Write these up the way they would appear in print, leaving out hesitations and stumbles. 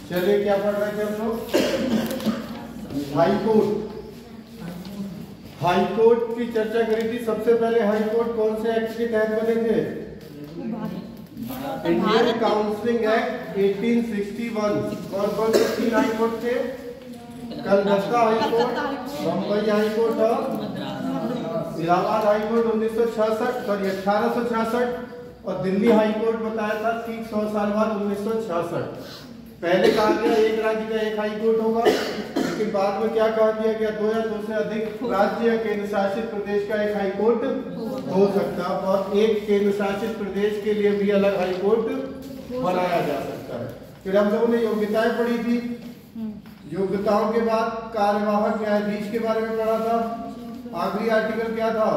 चलिए क्या पढ़ रहे थे हम लोग? High court. हाई कोर्ट की चर्चा करी थी। सबसे पहले हाई कोर्ट कौन से एक्ट के तहत बने थे? Indian counselling act 1861। कौन कौन से 3 हाई कोर्ट थे? Calcutta high court, Bombay high court और इलाहाबाद हाई कोर्ट 1866 और दिल्ली हाई कोर्ट बताया था ठीक 100 साल बाद 1966। पहले कहा गया एक राज्य का एक हाई कोर्ट होगा, लेकिन बाद में क्या कहा दिया गया? 2 या 2 से अधिक राज्य या केंद्र शासित प्रदेश का एक हाई कोर्ट हो सकता है और एक केंद्र शासित प्रदेश के लिए भी अलग हाई कोर्ट बनाया जा सकता है। फिर हम लोगों ने योग्यताएं पढ़ी थी। योग्यताओं के बाद कार्यवाहक न्यायाधीश के बारे में पढ़ा था। आखिरी आर्टिकल क्या था?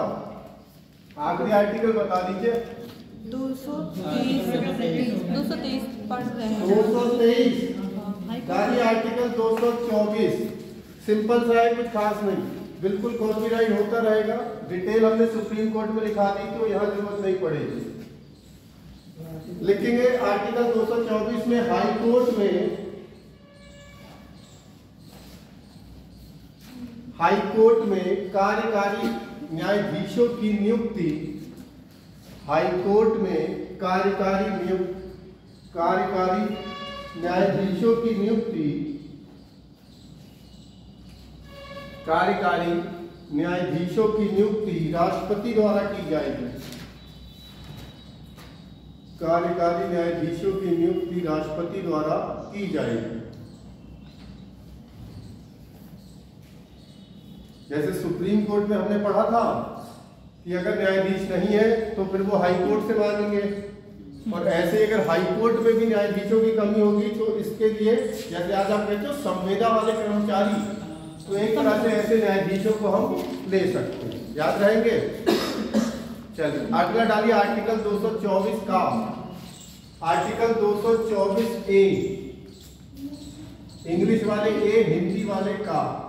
आखिरी आर्टिकल बता दीजिए। 223 पढ़ रहे हैं। 223 गाड़ी आर्टिकल 224 सिंपल सा है, कुछ खास नहीं, बिल्कुल कॉपीराइट होता रहेगा। डिटेल हमने सुप्रीम कोर्ट में लिखा दी तो यहाँ जरूरत नहीं पड़ेगी। लिखेंगे आर्टिकल 224 में हाई कोर्ट में कार्यकारी न्यायाधीशों की नियुक्ति, हाई कोर्ट में कार्यकारी न्यायाधीशों की नियुक्ति राष्ट्रपति द्वारा की जाएगी। कार्यकारी न्यायाधीशों की नियुक्ति राष्ट्रपति द्वारा की जाएगी। जैसे सुप्रीम कोर्ट में हमने पढ़ा था कि अगर न्यायाधीश नहीं है तो फिर वो हाई कोर्ट से मांगेंगे, और ऐसे अगर हाई कोर्ट में भी न्यायाधीशों की कमी होगी तो इसके लिए जैसे आज आप कहते हो संविदा वाले कर्मचारी, तो एक तरह से ऐसे न्यायाधीशों को हम ले सकते हैं। याद रहेंगे? चलिए अगला डालिए आर्टिकल 224 का। आर्टिकल 224 ए, इंग्लिश वाले ए, हिंदी वाले का।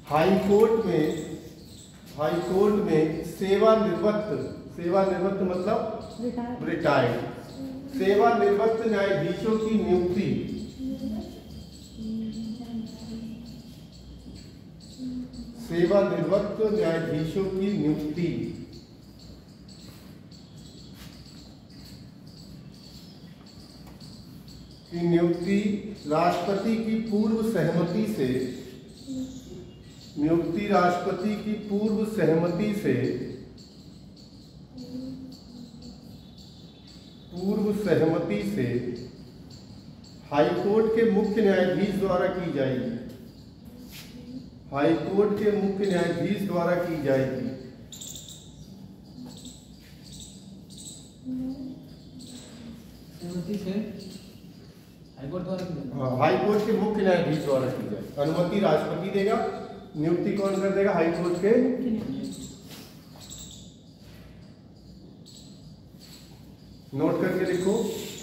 हाई कोर्ट में सेवानिवृत्त मतलब रिटायर्ड, सेवानिवृत्त न्यायाधीशों की नियुक्ति राष्ट्रपति की पूर्व सहमति से हाई कोर्ट के मुख्य न्यायाधीश द्वारा की जाएगी। हाई कोर्ट के मुख्य न्यायाधीश द्वारा की जाएगी। अनुमति राष्ट्रपति देगा, नियुक्ति कौन कर देगा? हाई कोर्ट के। नोट करके लिखो,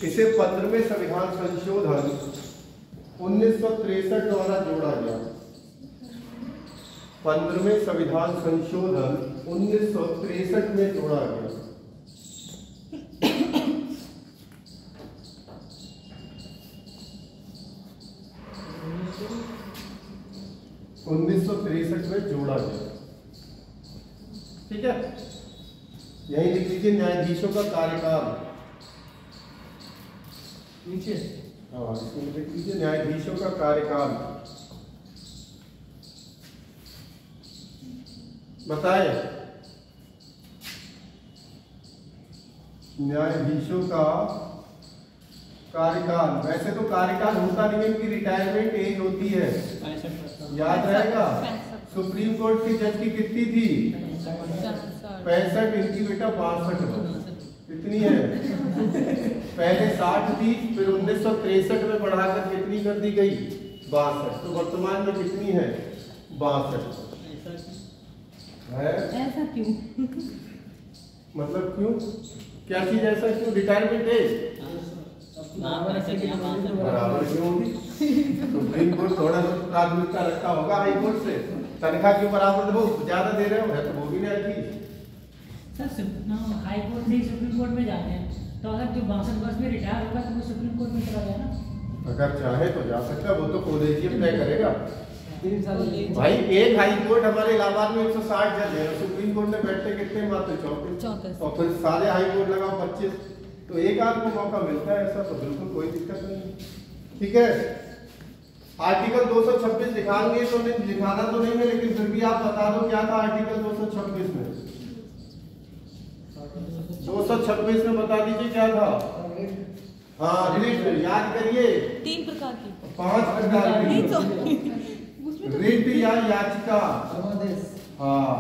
इसे 15वें संविधान संशोधन 1963 द्वारा जोड़ा गया। 15वें संविधान संशोधन 1963 में जोड़ा गया। ठीक है, यही लिख लीजिए न्यायाधीशों का कार्यकाल नीचे। हाँ, इसमें लिख लीजिए न्यायाधीशों का कार्यकाल। बताए न्यायाधीशों का कार्यकाल। वैसे तो कार्यकाल होता नहीं है, इनकी रिटायरमेंट एज होती है, याद रहेगा। सुप्रीम कोर्ट की जज की कितनी थी? 65। इनकी बेटा 62 कितनी है? पहले 60 थी, फिर 1963 में बढ़ाकर कितनी कर दी गई? 62। तो वर्तमान में कितनी है? 62 है। ऐसा क्यों? मतलब क्यों? क्या चीज ऐसा क्यों? रिटायरमेंट एज बराबर क्यों होगी? सुप्रीम कोर्ट थोड़ा सा प्राथमिकता रखा होगा हाई कोर्ट से। तनख्वाह क्यों बराबर दे, वो ज्यादा दे रहे हो, है तो वो भी नहीं अच्छी। सर हाई कोर्ट से सुप्रीम कोर्ट में जाते हैं, तो अगर जो 62 वर्ष में रिटायर होगा तो वो सुप्रीम कोर्ट में चला जाए ना। अगर चाहे तो जा सकता है, वो तो कॉलेजियम तय करेगा। 3 साल भाई एक हाई कोर्ट हमारे इलाहाबाद में 160 जज है, सुप्रीम कोर्ट में बैठते कितने, मात्र 34, और फिर सारे हाई कोर्ट लगाओ 25, तो एक आध को मौका मिलता है, ऐसा तो बिल्कुल कोई दिक्कत नहीं। ठीक है, आर्टिकल 226 दिखाएंगे तो नहीं, दिखाना तो नहीं है, लेकिन फिर भी आप बता दो क्या था आर्टिकल 226 में। 226 में बता दीजिए क्या था। हाँ रिट, याद करिए 3 प्रकार की, 5 प्रकार नहीं की तो रिट या याचिका। हाँ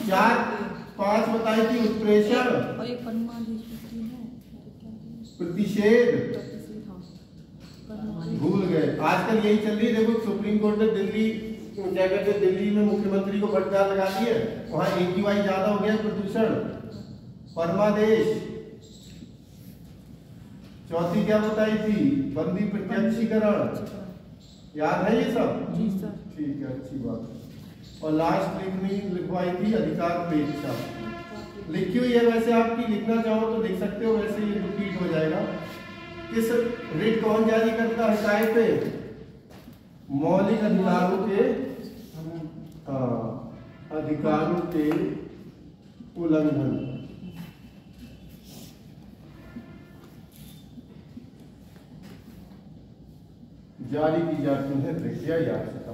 4-5 बताई थी, उत्प्रेषण, और एक परमादेश होती है, प्रतिषेध, भूल गए। आजकल यही चल रही है, देखो सुप्रीम कोर्ट ने दिल्ली क्या कहते हैं, दिल्ली में मुख्यमंत्री को फटकार लगा दी है, वहां AQI ज्यादा हो गया, प्रदूषण, परमादेश। चौथी क्या बताई थी, बंदी प्रत्यक्षीकरण, याद है ये सब? जी सर। ठीक है, अच्छी बात है। और लास्ट लिखवाई थी अधिकार पेक्षा, लिखी हुई है वैसे, आपकी लिखना चाहो तो लिख सकते हो, वैसे ये रिपीट हो जाएगा। किस रिट कौन जारी करता है काय पे, मौलिक अधिकारों के, अधिकारों के उल्लंघन, जारी की जाती है रिट या याचिका।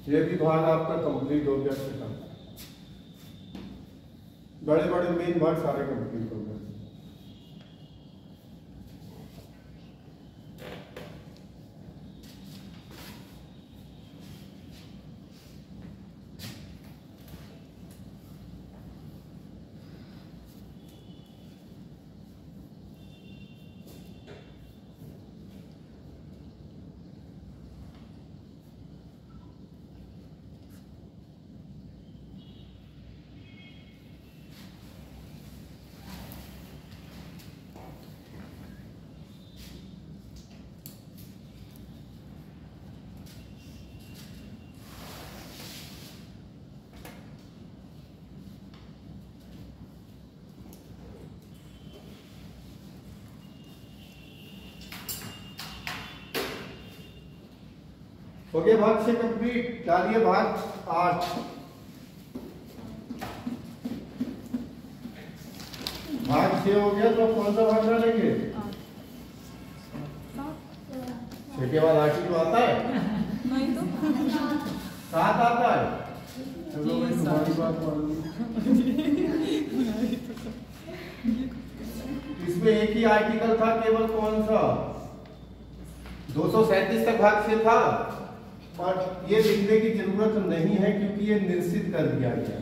ये भी भाग आपका कंप्लीट हो गया, बड़े बड़े मेन भाग सारे कंप्लीट हो गए। हो गया भाग 6 कंप्लीट, डालिए भाग 8। भाग 6 हो गया, तो कौन सा भाग डालेंगे? 6 के बाद 8 तो आता है, नहीं तो 7 आता है। चलो भाई तुम्हारी बात मान ली। इसमें एक ही आर्टिकल था केवल, कौन सा, 237 तक भाग 6 था, और ये लिखने की जरूरत नहीं है क्योंकि ये निश्चित कर दिया गया।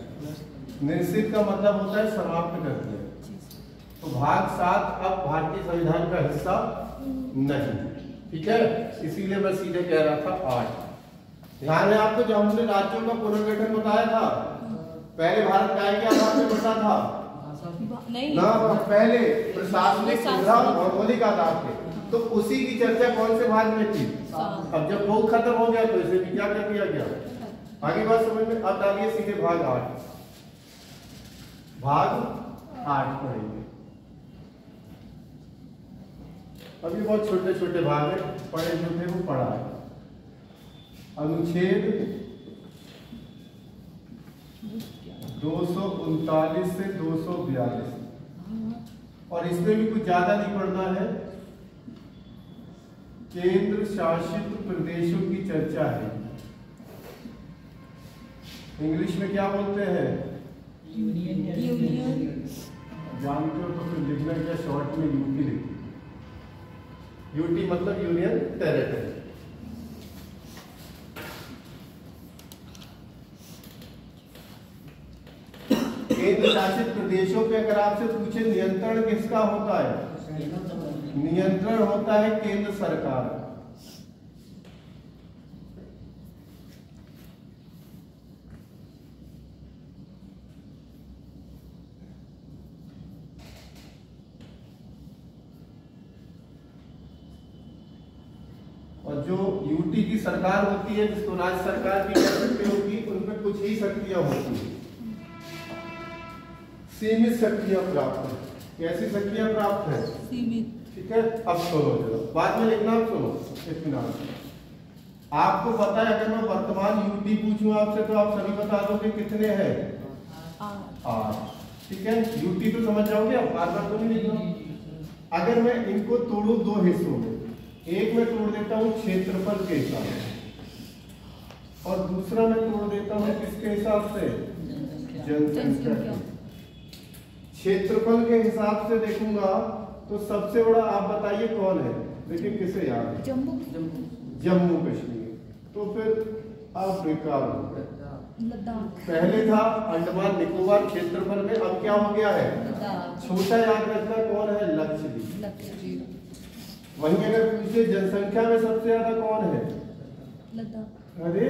निश्चित का मतलब होता है समाप्त कर दिया, तो भाग 7 अब भारतीय संविधान का हिस्सा नहीं। ठीक है, इसीलिए मैं सीधे कह रहा था 8। ध्यान है आपको, जब हमने राज्यों का पुनर्गठन बताया था, पहले भारत का क्या आपने बता था नहीं ना, पहले प्रशासनिक सुविधा और मौलिक आधार थे, तो उसी की चर्चा कौन से भाग में थी। अब जब वो खत्म हो गया तो इसे भी क्या कर दिया गया, आगे बात समझ में। अब डालिए सीधे भाग 8, भाग 8 पढ़ेंगे। अभी बहुत छोटे छोटे भाग है, पढ़े जो थे वो पढ़ा है। अनुच्छेद 239 से 242, और इसमें भी कुछ ज्यादा नहीं पढ़ना है, केंद्र शासित प्रदेशों की चर्चा है। इंग्लिश में क्या बोलते हैं, यूनियन। जानते हो तो फिर लिखना क्या, शॉर्ट में यूटी लिखो। यूटी मतलब यूनियन टेरिटरी। केंद्र शासित प्रदेशों पे अगर आपसे पूछे नियंत्रण किसका होता है, नियंत्रण होता है केंद्र सरकार। और जो यूटी की सरकार होती है, जिसको राज्य सरकार भी कह सकते होगी, उनमें कुछ ही शक्तियां होती है, सीमित शक्तियां प्राप्त है। कैसी शक्तियां प्राप्त है? सीमित। ठीक है, अब सुनो जरा, बाद में लिखना, सुनो इत्मीनान। आपको पता है अगर मैं वर्तमान यूटी पूछूं आपसे तो आप सभी बता दोगे कितने हैं? 8। ठीक है, यूटी तो समझ जाओगे आप, बार बार तो नहीं लिखना। अगर मैं इनको तोड़ू दो हिस्सों में, एक में तोड़ देता हूँ क्षेत्रफल के हिसाब से और दूसरा में तोड़ देता हूँ किसके हिसाब से? जनसंख्या के। क्षेत्रफल के हिसाब से देखूंगा तो सबसे बड़ा आप बताइए कौन है? लेकिन किसे याद है? जम्मू कश्मीर। तो फिर आप बेकार हो गए। लद्दाख। पहले था अंडमान निकोबार क्षेत्रफल में, अब क्या हो गया है? छोटा याद रखना कौन है? लक्षद्वीप। वहीं अगर पूछे जनसंख्या में सबसे ज्यादा कौन है? लद्दाख। अरे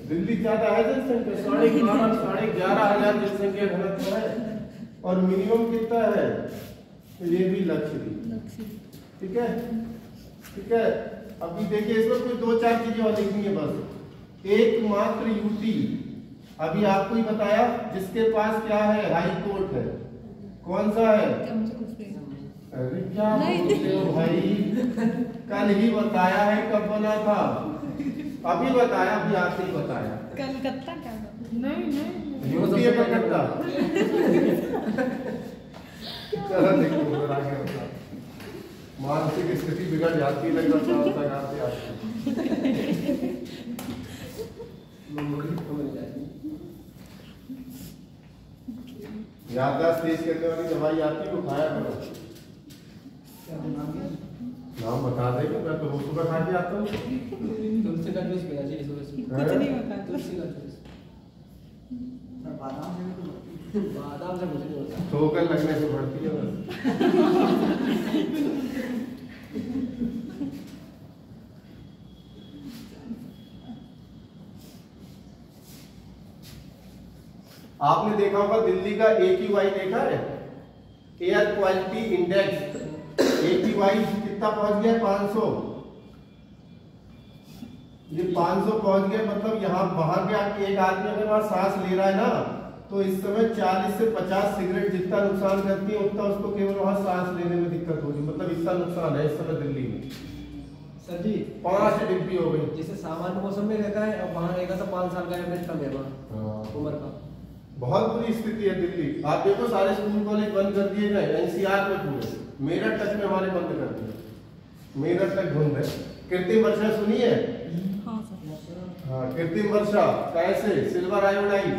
दिल्ली ज्यादा है जनसंख्या, 11,500 जनसंख्या घनत्व है और मिनिमम कितना है? ये भी लक्षद्वीप। ठीक है, ठीक है। अभी देखिए इसमें कुछ 2-4 चीजें और लिखनी है बस। एकमात्र यूटी अभी आपको ही बताया जिसके पास क्या है? हाई कोर्ट है। कौन सा है? अरे क्या बोलते हो भाई, कल ही बताया है, कब बना था? अभी बताया, अभी आपसे ही बताया। कलकत्ता क्या? नहीं यूपी है कलकत्ता। चलो देखो आगे बता। मानसिक स्थिति बिगड़ जाती है, लगता है आते आते। याददाश्त तेज करने वाली दवाई आती है, वो खाया करो। नाम बता देंगे, मैं तो रोज सुबह खा के आता हूँ। तुलसी का जूस पिया जी सुबह। कुछ नहीं होता। तुलसी का जूस। बादाम से कुछ नहीं होता। ठोकर लगने से बढ़ती है बस। आपने देखा होगा दिल्ली का AQI देखा है? Air quality index. AQI कितना पहुंच गया? 500। ये 500 पहुंच गया, मतलब यहाँ बाहर के एक आदमी अगर वहां सांस ले रहा है ना, तो इस समय 40 से 50 सिगरेट जितना नुकसान करती है उतना उसको केवल वहां सांस लेने में दिक्कत हो रही है। मतलब इतना नुकसान है इस समय दिल्ली में। सर जी 5 डिग्री हो गई। जैसे सामान्य मौसम में रहता है और वहाँ रहेगा तो 5 साल का एवरेज कम है वहाँ उम्र का। बहुत बुरी स्थिति है दिल्ली। आप देखो सारे स्कूल कॉलेज बंद कर दिए गए, NCR में पूरे, मेरठ तक में हमारे बंद कर दिए। मेरठ तक धुंध है। कृत्रिम वर्षा सुनी है? हाँ, कृत्रिम वर्षा कैसे? सिल्वर आयोडाइड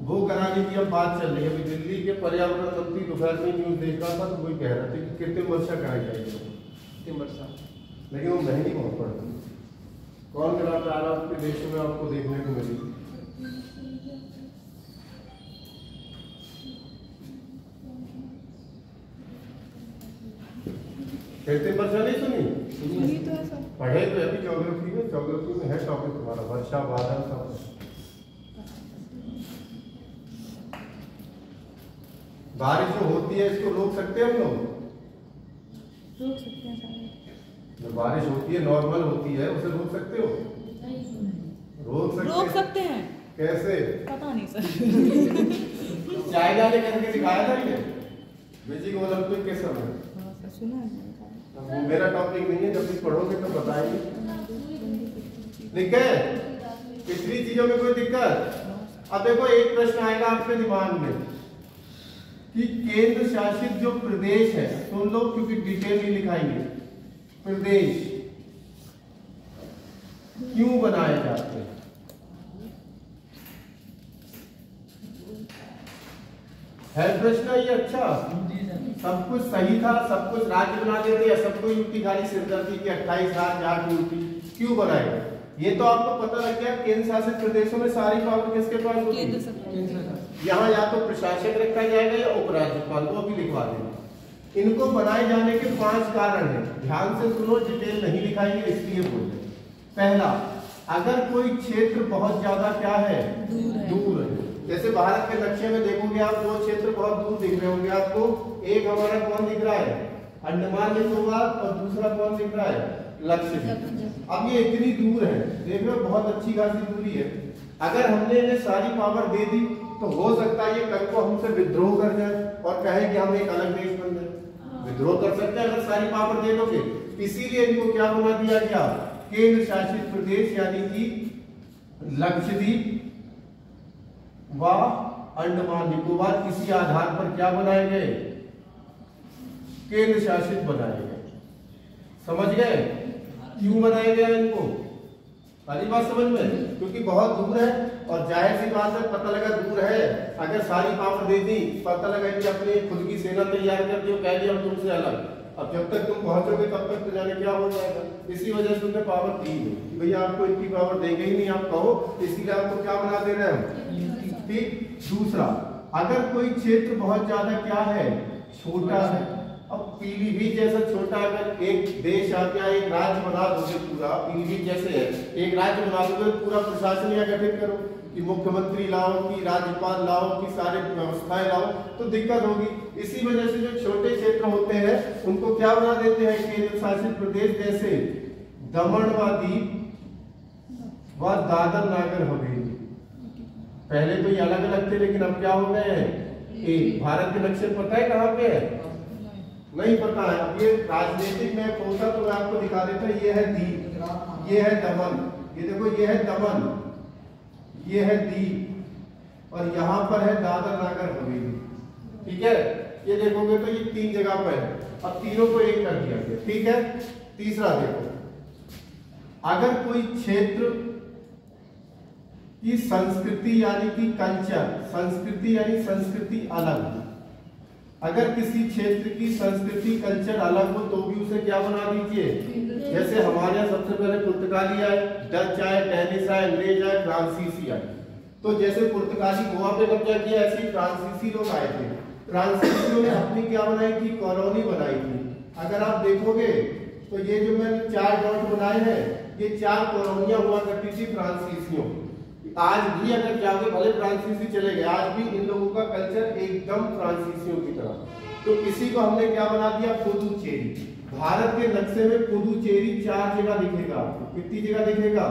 वो कराने की अब बात चल रही है। अभी दिल्ली के पर्यावरण मंत्री दोपहर में न्यूज देख रहा था तो वही कह रहे थे कि कृत्रिम वर्षा कराई जाएगी। कृत्रिम वर्षा, लेकिन वो महंगी बहुत पड़ती। कौन कराता है? आपके देशों में आपको देखने को मिली। कृत्रिम वर्षा नहीं सुनी तो है सर। पढ़े तो अभी ज्योग्राफी में है टॉपिक तुम्हारा, वर्षा बादल सब। बारिश जो होती है इसको रोक सकते हैं हम लोग? रोक सकते हैं सारे। जो बारिश होती है नॉर्मल होती है उसे रोक सकते हो? रोक सकते हैं। कैसे? पता नहीं सर। चाइना ने करके दिखाया था ये बीजिंग ओलंपिक के समय। सुना है। वो मेरा टॉपिक नहीं है, जब भी पढ़ोगे तो बताएंगे। दिक्कत कितनी चीजों में कोई दिक्कत? अब देखो एक प्रश्न आएगा आपके दिमाग में कि केंद्र शासित जो प्रदेश है, सुन लो क्योंकि डिटेल नहीं लिखाएंगे। प्रदेश क्यों बनाए जाते हैं? है प्रश्न ये? अच्छा, सब कुछ सही था, सब कुछ राज्य बना देते या सबको यूटी खाली सिरदर्दी की 28 राज्य 8 यूटी क्यों बनाए? ये तो आपको पता लग गया केंद्र शासित प्रदेशों में सारी पावर किसके पास होगी? केंद्र सरकार। यहाँ या तो प्रशासक रखा जाएगा या उपराज्यपाल को अभी लिखवा देना। इनको बनाए जाने के 5 कारण हैं, ध्यान से सुनो, डिटेल नहीं दिखाएंगे इसलिए बोल रहे हैं। पहला, अगर कोई क्षेत्र बहुत ज्यादा क्या है, दूर है। जैसे भारत के नक्शे में देखोगे आप, 2 क्षेत्र बहुत दूर दिख रहे होंगे आपको। एक हमारा कौन दिख रहा है, अंडमान निकोबार, और दूसरा कौन दिख रहा है, लक्षद्वीप। अब ये इतनी दूर है, देख रहे हो, बहुत अच्छी खासी दूरी है। अगर हमने इन्हें सारी पावर दे दी तो हो सकता है ये कल को हमसे विद्रोह कर जाए और कहे कि हम एक अलग देश बन जाए। विद्रोह कर सकते हैं अगर सारी पावर दे दोगे। इसीलिए इनको क्या बना दिया गया, केंद्र शासित प्रदेश, यानी कि लक्षद्वीप व अंडमान निकोबार किसी आधार पर क्या बनाए गए, केंद्र शासित बनाए गए। समझ गए क्यों बनाया गया इनको? सारी बात समझ में, क्योंकि बहुत दूर है और जाहिर सी बात है, पता लगा दूर है, अगर सारी पावर दे दी, पता लगा कि अपनी खुद की सेना तैयार कर दी, कह दिया हम तुमसे अलग। अब जब तक तुम पहुंचोगे तब तक तो जाने क्या हो जाएगा। इसी वजह से उन्हें पावर दी नहीं कि भैया आपको इतनी पावर देंगे ही नहीं, आप कहो, इसीलिए आपको क्या बना दे रहे हैं। ठीक। दूसरा, अगर कोई क्षेत्र बहुत ज्यादा क्या है, छोटा है। अब पीलीभीत जैसा छोटा अगर एक देश आप या एक राज्य बना दोगे, पूरा पीलीभीत जैसे है, एक राज्य बना दोगे, पूरा प्रशासन या गठित करो कि मुख्यमंत्री लाओ, कि राज्यपाल लाओ, कि सारे व्यवस्थाएं लाओ, तो दिक्कत होगी। इसी वजह से जो छोटे क्षेत्र होते हैं उनको क्या बना देते हैं, केंद्र शासित प्रदेश। जैसे दमन व दीव व दादर नागर हवेली, पहले तो ये अलग अलग थे लेकिन अब क्या हो गए हैं, एक। भारत के नक्शे पता है कहाँ पे है, नहीं पता है। अब ये राजनीतिक मैप होता तो मैं आपको दिखा देता। ये है दीव, ये है दमन, ये देखो, ये है दमन, ये है दीव, और यहाँ पर है दादर नागर हवेली। ठीक है, ये देखोगे तो ये 3 जगह पर है। अब तीनों को एक कर दिया गया। ठीक है। तीसरा देखो, अगर कोई क्षेत्र की संस्कृति यानी कि कल्चर, संस्कृति यानी संस्कृति अलग हो, अगर किसी क्षेत्र की संस्कृति कल्चर अलग हो तो भी उसे क्या बना दीजिए। जैसे हमारे यहाँ सबसे पहले पुर्तगाली आए, डच आए, डेनिश आए, अंग्रेज आए, फ्रांसीसी आए। तो जैसे पुर्तगाली गोवा पे कब्जा किया, ऐसे ही फ्रांसीसी लोग आए थे। फ्रांसीसियों ने अपनी क्या बनाई थी, कॉलोनी बनाई थी। अगर आप देखोगे तो ये जो मैंने 4 डॉट बनाए हैं, ये 4 कॉलोनियां हुआ करती थी फ्रांसीसियों। आज भी अगर जाओगे, भले फ्रांसीसी चले गए, आज भी इन लोगों का कल्चर एकदम फ्रांसीसियों की तरह। तो इसी को हमने क्या बना दिया, पुदुचेरी। भारत के नक्शे में पुदुचेरी 4 जगह दिखेगा आपको। कितनी जगह दिखेगा,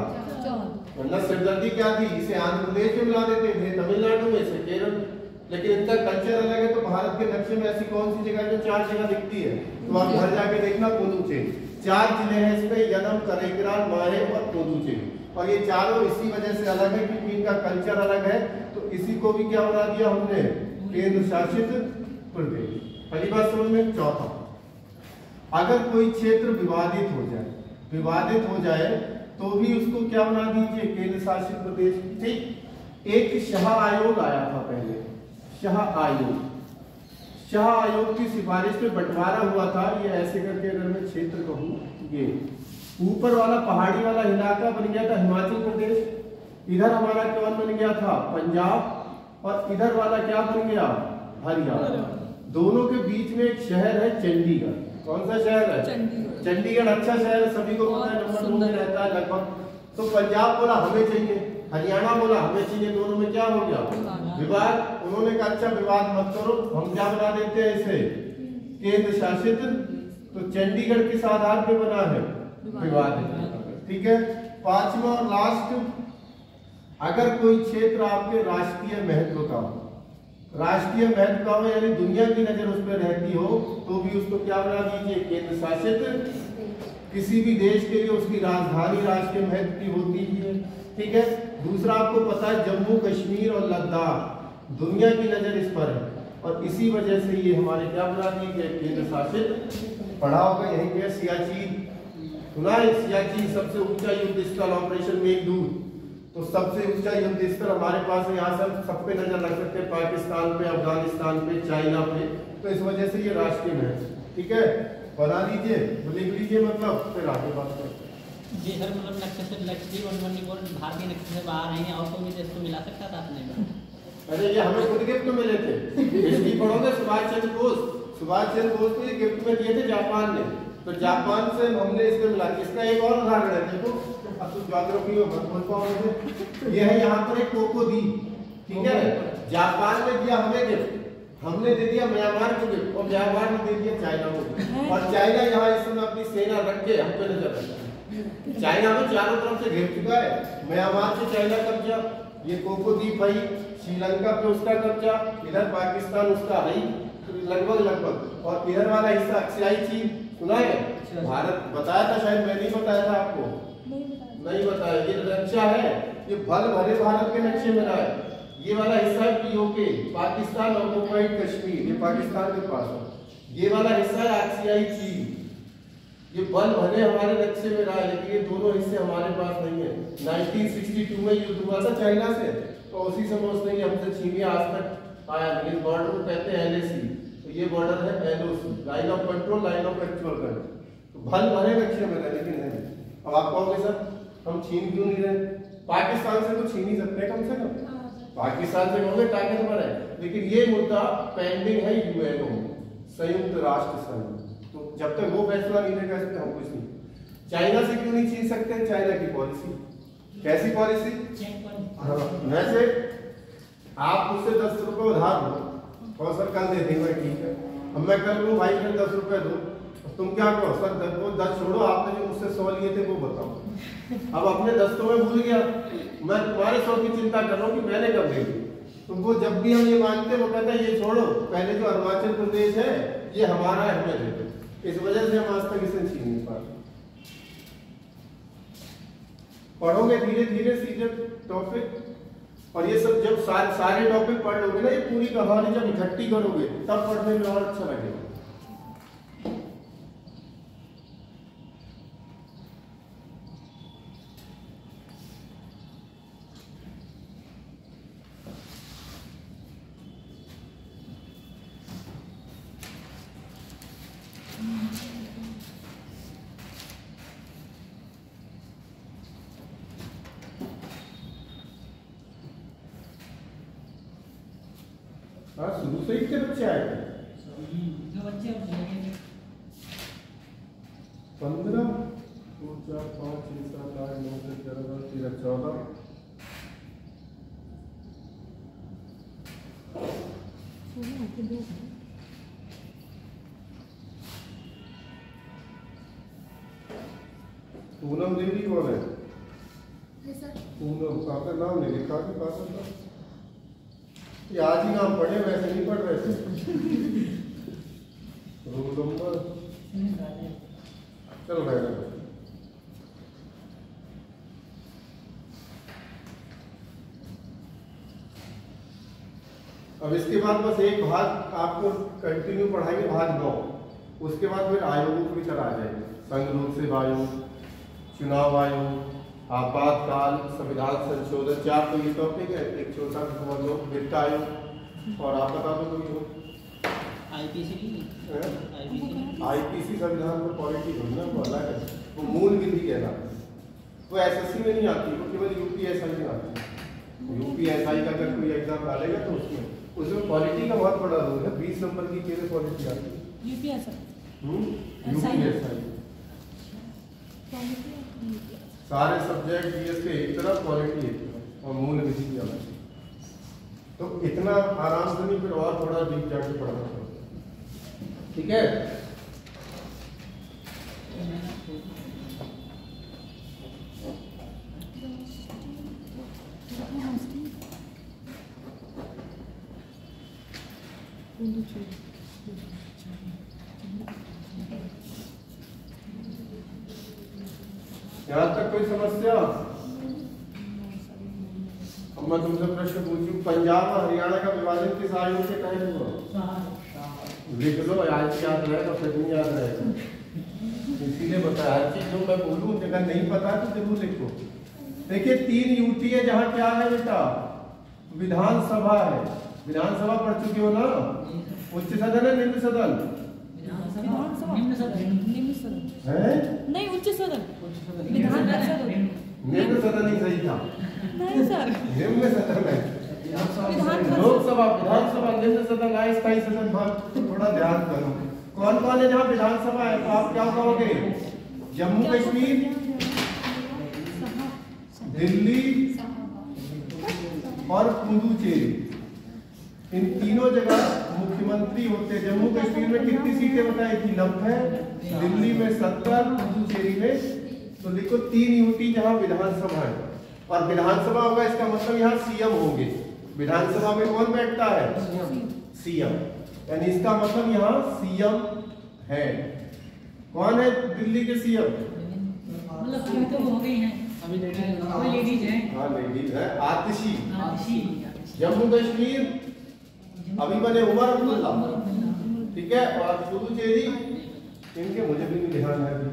वरना सिरदर्दी क्या थी, इसे आंध्र प्रदेश में मिला देते थे, तमिलनाडु में, इसे केरल। लेकिन इनका कल्चर अलग है, तो भारत के नक्शे में ऐसी कौन सी जगह जो 4 जगह दिखती है, तो आप घर जाके देखना, पुदुचेरी। 4 जिले हैं इसमें, यनम, करेकरान, माहे और पुदुचेरी। और ये चारों इसी वजह से अलग है क्योंकि इनका कल्चर अलग है। तो इसी को भी क्या बना दिया हमने, केंद्र शासित प्रदेश। पहली बात समझ में। चौथा, अगर कोई क्षेत्र विवादित हो जाए तो भी उसको क्या बना दीजिए, केंद्र शासित प्रदेश। ठीक। एक शाह आयोग आया था पहले, शाह आयोग की सिफारिश पे बंटवारा हुआ था। ये ऐसे करके अगर मैं क्षेत्र कहूँ, ये ऊपर वाला पहाड़ी वाला इलाका बन गया था हिमाचल प्रदेश, इधर हमारा कौन बन गया था, पंजाब, और इधर वाला क्या बन गया, हरियाणा। दोनों के बीच में एक शहर है चंडीगढ़। कौन सा शहर है, चंडीगढ़। अच्छा शहर है, सभी को पता है, नंबर 2 में रहता है लगभग। तो पंजाब बोला हमें चाहिए, हरियाणा बोला हमें चाहिए, दोनों में क्या हो गया, विवाद। उन्होंने कहा अच्छा विवाद मत करो, हम क्या बना देते हैं इसे, केंद्र शासित। तो चंडीगढ़ किस आधार पे बना है, विवादित। ठीक है। 5वां और लास्ट, अगर कोई क्षेत्र आपके राष्ट्रीय महत्व का हो, राष्ट्रीय महत्व का हो यानी दुनिया की नजर उस पर रहती हो, तो भी उसको क्या बना दीजिए, केंद्र शासित। किसी भी देश के लिए उसकी राजधानी राष्ट्रीय महत्व की होती है। ठीक है। दूसरा, आपको पता है जम्मू कश्मीर और लद्दाख दुनिया की नजर इस पर है, और इसी वजह से ये हमारे क्या बना दिए, केंद्र शासित। पढ़ा होगा यहीं पे सियाचिन, सुना है, सियाचिन सबसे ऊंचा युद्ध स्थल, ऑपरेशन मेघदूत। तो सबसे ऊंचा युद्ध स्थल हमारे पास है, यहाँ से सब पे नजर रख सकते हैं, पाकिस्तान पे, अफगानिस्तान पे, चाइना पे। तो इस वजह से ये राष्ट्रीय महत्व। ठीक है, बना लीजिए, लिख लीजिए, मतलब फिर आगे बात करते हैं। जी सर, मतलब नक्शे से लक्षद्वीप 124 भारतीय नक्शे से बाहर हैं और कोई भी देश को मिला सकता था आपने? अरे ये हमें खुद गिफ्ट में मिले थे। हिस्ट्री पढ़ोगे सुभाष चंद्र बोस को ये गिफ्ट में दिए थे जापान ने। तो जापान से हमने इसमें मिला। इसका एक और उदाहरण है, देखो अब तो ज्योग्राफी में मत बोल पाओ मुझे। ये है यहाँ पर एक कोको द्वीप, ठीक है। जापान ने दिया हमें गिफ्ट, हमने दे दिया म्यांमार को गिफ्ट, और म्यांमार ने दे दिया चाइना को। और चाइना यहाँ इस समय अपनी सेना रख के हम पे नजर रखता है। चाइना में चारों तरफ से घेर चुका है। म्यांमार से चाइना कब्जा, ये कोको द्वीप है, श्रीलंका पे उसका कब्जा, इधर पाकिस्तान उसका है लगभग। और इधर वाला हिस्सा अक्साई चीन, सुना है? भारत बताया था, शायद मैं नहीं बताया था आपको, नहीं बताया। ये रक्षा है, ये भल भरे भारत के नक्शे में रहा है। ये वाला हिस्सा है पीओके, पाकिस्तान ऑक्युपाइड कश्मीर, ये पाकिस्तान के पास है। ये वाला हिस्सा है अक्साई चीन, ये बल भले हमारे नक्शे में रहा है, लेकिन ये दोनों हिस्से हमारे पास नहीं है। 1962 में युद्ध हुआ था चाइना से, तो उसी समय उसने हमसे छीनिया, आज तक आया नहीं। इस बॉर्डर को कहते हैं LAC, तो ये बॉर्डर है LOC, line of control, line of actual control. तो भल भले नक्शे में रहे, लेकिन नहीं। अब आप कहोगे सर हम छीन क्यों नहीं रहे? पाकिस्तान से तो छीन ही सकते हैं कम से कम, पाकिस्तान से कहोगे ताकत बढ़े, लेकिन ये मुद्दा पेंडिंग है यूएनओ, संयुक्त राष्ट्र संघ। तो जब तक वो फैसला नहीं लेगा इसमें हम कुछ नहीं। चाइना से क्यों नहीं छीन सकते? चाइना की पॉलिसी, कैसी पॉलिसी? वैसे आप उससे 10 रुपए उधार लो और सर कल दे देंगे, ठीक है। अब मैं कल लूँ भाई फिर 10 रुपए दो, तुम क्या करो सर 10 छोड़ो, आपने जो मुझसे 100 लिए थे वो बताओ। अब अपने 10 तो मैं भूल गया, मैं तुम्हारे 100 की चिंता कर रहा हूँ कि मैंने कब दे दी। तो वो जब भी हम ये मांगते वो कहता है ये छोड़ो, पहले जो अरुणाचल प्रदेश है ये हमारा है, हमें दे दो। इस वजह से हम आज तक इसे छीन नहीं पाते। पढ़ोगे धीरे धीरे सीधे टॉपिक, और ये सब जब सारे टॉपिक पढ़ लोगे ना, ये पूरी कहानी जब इकट्ठी करोगे तब पढ़ने में और अच्छा लगेगा। हाँ शुरू से ही के बच्चे आए थे, जो बच्चे 15, 2, 4, 5, 6, 7, 8, 9, 10, 11, 13, 14। पूनम देवी कौन है? पूनम, आपका नाम नहीं लिखा कि पास था? ये आज ही नाम पढ़े, वैसे नहीं पढ़ रहे थे। रोल नंबर चल रहा है। अब इसके बाद बस एक भाग आपको कंटिन्यू पढ़ाएंगे, भाग 9। उसके बाद फिर आयोगों की तरह आ जाएंगे, संघ लोक सेवा आयोग, चुनाव आयोग, आपातकाल, संविधान संशोधन। 4 तो ये टॉपिक है, एक छोटा समझ लो वित्त आयोग, और आप बता दो कोई हो। आईपीसी संविधान पर पॉलिटी होना वो अलग है, वो मूल विधि कहलाती है। वो एसएससी में नहीं आती, वो केवल यूपीएसआई में आती है। यूपीएसआई का अगर कोई एग्जाम डालेगा तो उसमें पॉलिटी का बहुत बड़ा रोल है। 20 नंबर की केवल पॉलिटी आती है। यूपीएसआई सारे सब्जेक्ट जीएस के एक तरफ, पॉलिटी एक तरफ, और मूल विधि की अलग। तो इतना आराम से नहीं, फिर और थोड़ा डीप जाके पढ़ना पड़ता, ठीक है। यहाँ तक कोई समस्या? अब मैं तुमसे प्रश्न पूछूं, पंजाब और हरियाणा का विभाजन किस आयोग से तय हुआ? लिख लो, आज याद रहेगा, फिर नहीं याद रहेगा, इसीलिए बताया। हर चीज जो मैं बोलूं अगर नहीं पता तो जरूर लिखो। देखिए 3 यूटी है, जहाँ क्या है बेटा? विधानसभा है। विधानसभा पढ़ चुके हो ना? उच्च सदन है निम्न सदन? निम्न सदन है नहीं, उच्च सदन। निम्न सदन ही सही था। नहीं सर, निम्न सदन है विधानसभा। लोकसभा, विधानसभा, निम्न सदन, अस्थायी सदन। भाग थोड़ा ध्यान करो, कौन कौन है जहाँ विधानसभा है? तो आप क्या कहोगे? जम्मू कश्मीर, दिल्ली और पुडुचेरी, इन तीनों जगह मुख्यमंत्री होते हैं। जम्मू कश्मीर में कितनी सीटें बताई थी? 90, दिल्ली में 70, पुडुचेरी में, तो लिखो 3 यूटी जहां विधानसभा है। और विधानसभा होगा इसका मतलब यहाँ सीएम होंगे। विधानसभा में कौन बैठता है? सीएम, यानी इसका मतलब यहाँ सीएम है। कौन है दिल्ली के सीएम? मतलब कोई तो हो गई हैं, अभी कोई लेडीज हैं। हाँ लेडीज है, आतिशी। आतिशी। जम्मू कश्मीर अभी बने उमर अब्दुल्ला, ठीक है। और पुडुचेरी इनके मुझे भी नहीं ध्यान है अभी।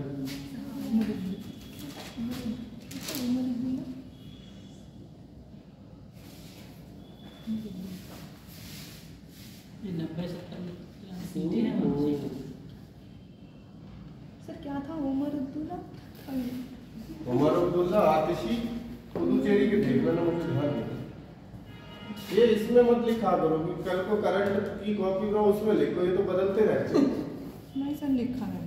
ये 90-70 सीटें हैं। सर क्या था? उमर अब्दुल्ला, उमर अब्दुल्ला, आतिशी, पुडुचेरी के देख लेना, मुझे ध्यान नहीं। ये इसमें मत लिखा करो कि कल को करंट की कॉपी करो उसमें लिखो, ये तो बदलते रहते हैं। नहीं सर लिखा है।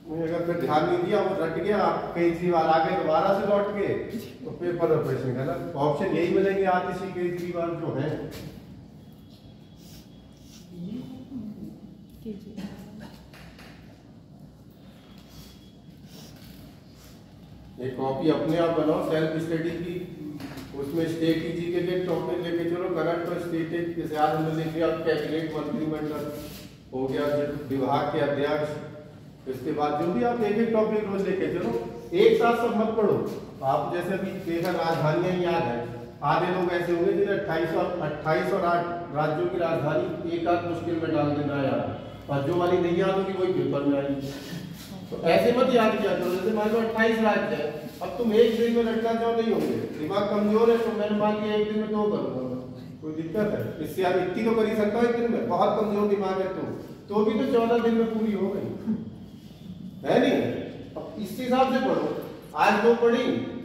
मुझे अगर फिर ध्यान नहीं दिया, वो रट गया, आप केजरीवाल आ गए दोबारा से लौट के, तो पेपर और प्रश्न गलत। ऑप्शन यही मिलेंगे, आतिशी, केजरीवाल जो है। एक कॉपी अपने आप बनाओ सेल्फ स्टडी की, उसमें स्टेट की जीके के टॉपिक लेके चलो, करंट और स्टेट जैसे आज हमने लिख लिया कैबिनेट मंत्रिमंडल हो गया, विभाग के अध्यक्ष, इसके बाद जो भी आप एक एक टॉपिक रोज लेके चलो, एक साथ सब मत पढ़ो। आप जैसे अभी देखा राजधानियां याद है, आधे लोग ऐसे होंगे जिन्हें 28 और 8 राज्यों की राजधानी एक आध मुश्किल में डाल देना याद, और जो वाली नहीं याद होगी वही पेपर में आएगी। तो ऐसे मत याद किया करो, जैसे मान लो 28 राज्य है, अब तुम एक दिन में रटना चाहो नहीं होंगे, दिमाग कमजोर है, तो मैंने मान लिया एक दिन में 2 करूंगा, कोई दिक्कत है? इससे यार इतनी तो कर ही सकता है एक दिन में, बहुत कमजोर दिमाग है तो भी तो 14 दिन में पूरी हो गई है नहीं? अब इस हिसाब से पढ़ो, आज 2 पढ़ी,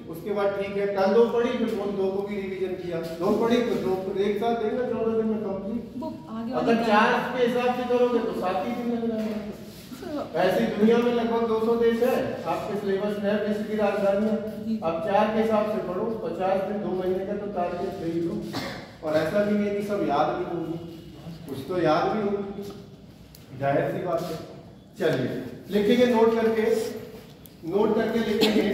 उसके बाद ठीक है, कल 2 पढ़ी, फिर 2 को भी रिवीजन किया, 2 पढ़ी फिर 2 एक साथ देंगे 14 दिन में कंप्लीट। वो आगे अगर 4 के हिसाब से करोगे तो 7 ही दिन लग जाएगा। ऐसी दुनिया में लगभग 200 देश है, आपके सिलेबस में है विश्व की राजधानियां। अब 4 के हिसाब से पढ़ो, 50 दिन 2 महीने का तो टारगेट सही लो। और ऐसा भी नहीं कि सब याद भी होंगी, कुछ तो याद भी होगी, जाहिर सी बात है। चलिए लिखेंगे, नोट करके लिखेंगे।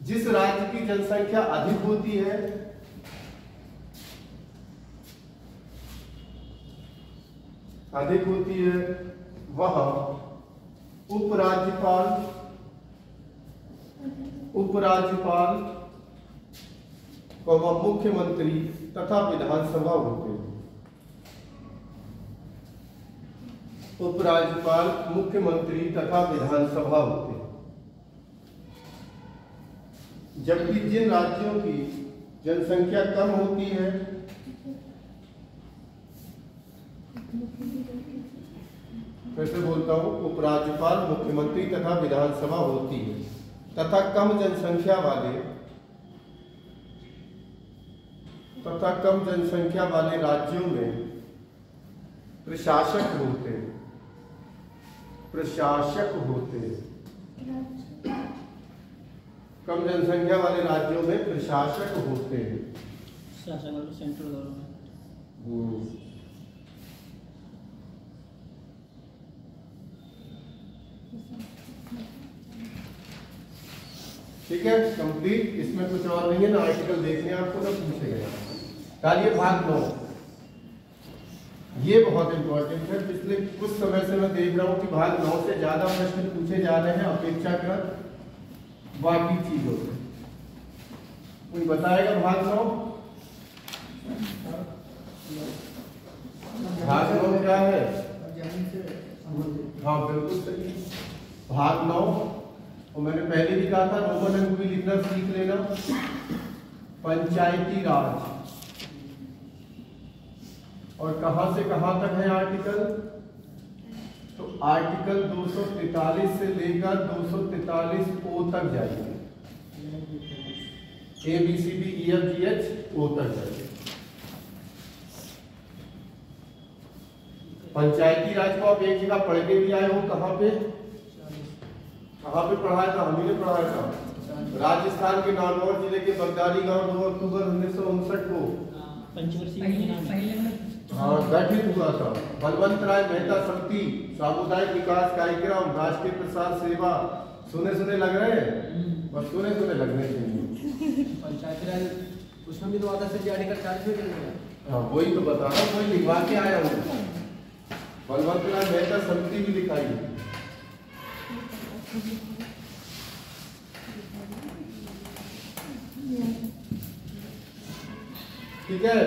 जिस राज्य की जनसंख्या अधिक होती है वह उपराज्यपाल व मुख्यमंत्री तथा विधानसभा होते हैं। उपराज्यपाल, मुख्यमंत्री तथा विधानसभा होते हैं। जबकि जिन राज्यों की जनसंख्या कम होती है फिर से बोलता हूं, उपराज्यपाल, मुख्यमंत्री तथा विधानसभा होती है, तथा कम जनसंख्या वाले राज्यों में प्रशासक होते हैं। कम जनसंख्या वाले राज्यों में प्रशासक होते हैं। शासन और सेंट्रल गवर्नमेंट। ठीक है, कंप्लीट। इसमें कुछ और नहीं है ना, आर्टिकल देखने आपको ना पूछे गए। चलिए भाग 9, ये बहुत इंपॉर्टेंट है। पिछले कुछ समय से मैं देख रहा हूं कि भाग 9 से ज्यादा प्रश्न पूछे जा रहे हैं अपेक्षाकृत बाकी चीजों से। कोई बताएगा भाग 9? भाग 9 क्या है? हाँ बिल्कुल सही, भाग 9। और मैंने पहले भी कहा था रोमन अंक भी लिखना सीख लेना। पंचायती राज, और कहां से कहां तक है आर्टिकल? तो आर्टिकल 243 से लेकर 243 ओ तक जाएंगे, ABCDEFGH ओ तक जाएंगे। पंचायती राज को आप एक जगह पढ़ के भी आए हो, कहाँ पे पढ़ाया था? हम ही ने पढ़ाया था राजस्थान के नागौर जिले के बगदारी गांव 2 अक्टूबर 1959 को गठित हुआ था। बलवंत राय मेहता समिति, सामुदायिक विकास कार्यक्रम, राष्ट्रीय प्रसार सेवा। सुने लग रहे हैं, बस सुने लगने चाहिए। पंचायती राज उसमें भी तो आधा से जाने का चार्ज भी करेंगे। हाँ वही तो बता रहा हूँ, वही लिखवा के आया हूँ। बलवंत राय मेहता समिति भी लिखाई है। ठीक है,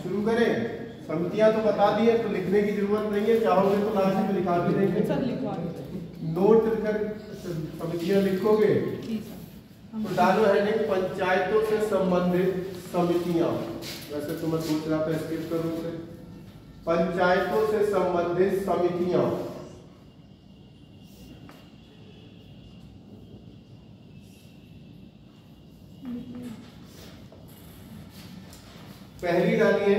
शुरू करें। समितियां तो बता दी है, तो लिखने की जरूरत नहीं है, चाहोगे तो लास्ट में लिखा भी देंगे। सर लिखवा दीजिए। नोट कर समितियां लिखोगे तो डालो हेडिंग पंचायतों से संबंधित समितियां। वैसे तो मैं सोच रहा था स्किप करूं उसे। पंचायतों से संबंधित समितियां। पहली डालिए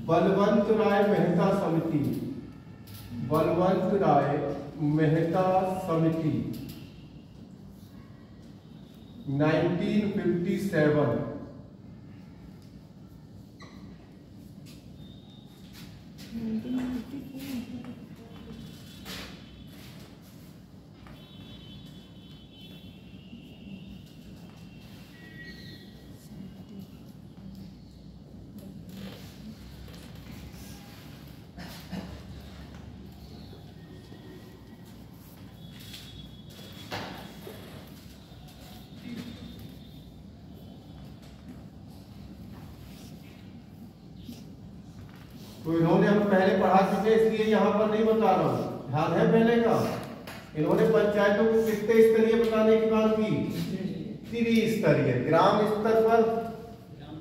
बलवंत राय मेहता समिति। बलवंत राय मेहता समिति 1957। तो इन्होंने हम पहले पढ़ा चुके, इसलिए यहाँ पर नहीं बता रहा हूँ, ध्यान है पहले का। इन्होंने पंचायतों को कितने स्तरीय बताने की बात की? त्रिस्तरीय। ग्राम स्तर पर,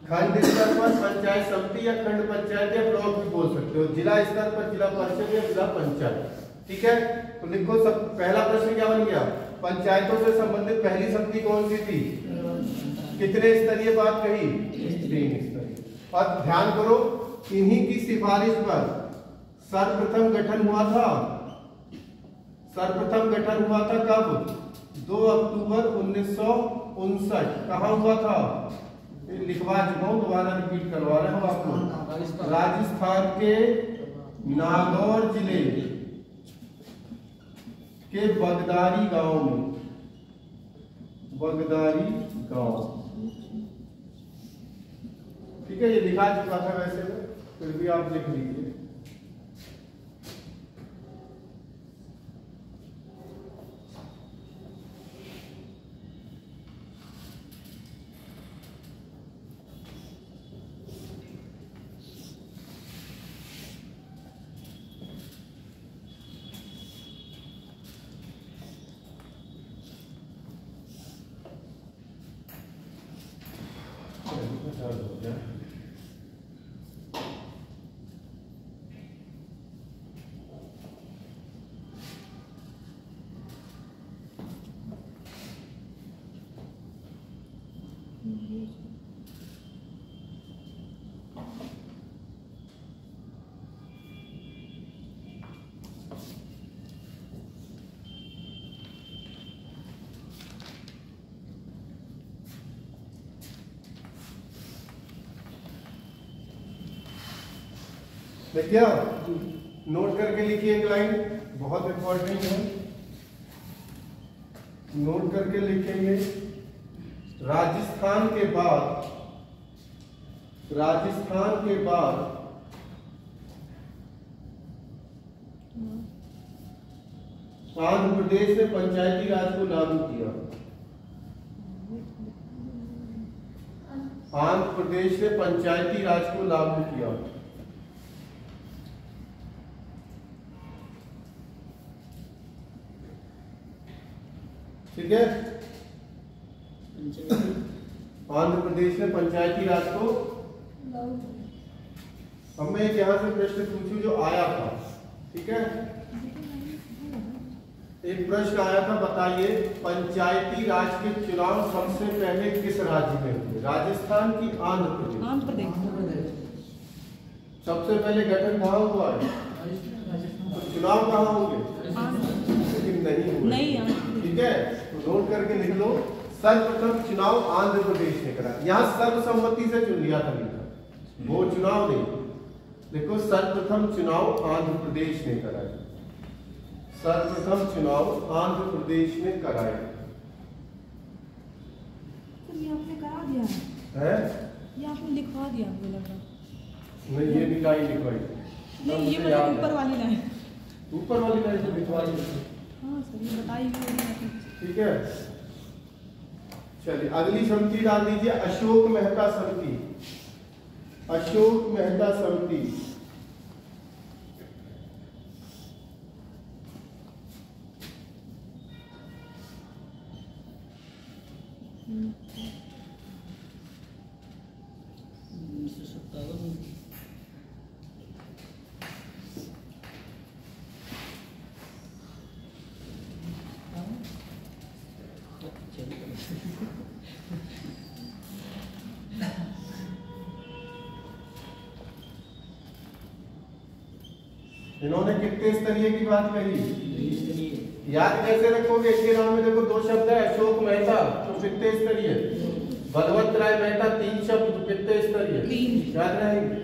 खंड स्तर पर पंचायत समिति या खंड पंचायत या ब्लॉक भी बोल सकते हो, जिला स्तर पर जिला परिषद या जिला पंचायत। ठीक है, तो लिखो सब। पहला प्रश्न क्या बन गया? पंचायतों से संबंधित पहली समिति कौन सी थी? कितने स्तरीय बात कही? 3 स्तरीय। और ध्यान करो, इन्हीं की सिफारिश पर सर्वप्रथम गठन हुआ था। सर्वप्रथम गठन हुआ था कब? 2 अक्टूबर 1959। कहाँ हुआ था? लिखवा चुका हूं, दोबारा रिपीट करवा रहे हो आपको। राजस्थान के नागौर जिले के बगदारी गांव में। बगदारी गांव, ठीक है, ये लिखा चुका था वैसे में, फिर भी आप लिख लीजिए। देखिए, नोट करके लिखिए एक लाइन, बहुत इंपॉर्टेंट है। नोट करके लिखेंगे। राजस्थान के बाद आंध्र प्रदेश ने पंचायती राज को लागू किया। आंध्र प्रदेश ने पंचायती राज को लागू किया। ठीक है, आंध्र प्रदेश ने पंचायती राज को अब मैं एक यहाँ से प्रश्न पूछूं जो आया था, ठीक है। एक प्रश्न आया था, बताइए पंचायती राज के चुनाव सबसे पहले किस राज्य में हुए? राजस्थान की आंध्र प्रदेश? आंध्र प्रदेश। सबसे पहले गठन कहाँ हुआ है? तो चुनाव कहाँ होंगे? लेकिन नहीं हुए। नहीं, ठीक है, तो नोट करके लिख लो, सर्वप्रथम चुनाव आंध्र प्रदेश ने करा। यहाँ सर्वसम्मति से चुन लिया था, लिखा वो चुनाव नहीं। देखो, सर्वप्रथम चुनाव आंध्र प्रदेश ने कराया, सर्वप्रथम चुनाव आंध्र प्रदेश ने कराया ये आपने करा दिया है। ये आपने लिखवा दिया मुझे लग रहा। नहीं, ये लिखाई लिखवाई नहीं, ये मतलब ऊपर वाली लाइन, ऊपर वाली लाइन तो लिखवा दी। हाँ सर, ये बताई भी नहीं आपने। ठीक है, चलिए अगली समिति डाल दीजिए, अशोक मेहता समिति। अशोक मेहता समिति इन्होंने कितने स्तरीय की बात कही? याद कैसे रखोगे? इसके नाम में देखो दो शब्द है, अशोक मेहता तो कितने स्तरीय, बलवंत राय मेहता तीन शब्द तो कितने स्तरीय, याद रहेंगे।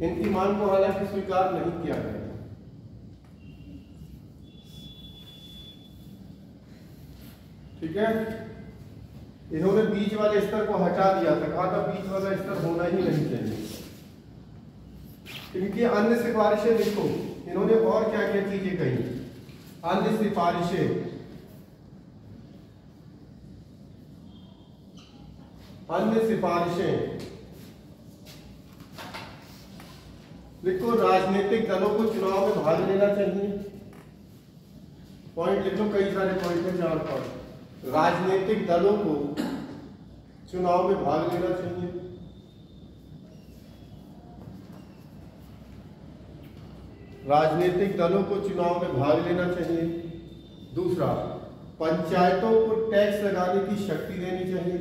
इनकी मांग को हालांकि स्वीकार नहीं किया गया। ठीक है, इन्होंने बीच वाले स्तर को हटा दिया था, कहा था बीच वाला स्तर होना ही नहीं चाहिए। इनकी अन्य सिफारिशें लिखो, इन्होंने और क्या क्या चीजें कही। अन्य सिफारिशें, अन्य सिफारिशें लिखो, राजनीतिक दलों को चुनाव में भाग लेना चाहिए। पॉइंट लिख लो, कई सारे पॉइंट है, 4 पॉइंट। राजनीतिक दलों को चुनाव में भाग लेना चाहिए। राजनीतिक दलों को चुनाव में भाग लेना चाहिए। दूसरा, पंचायतों को टैक्स लगाने की शक्ति देनी चाहिए।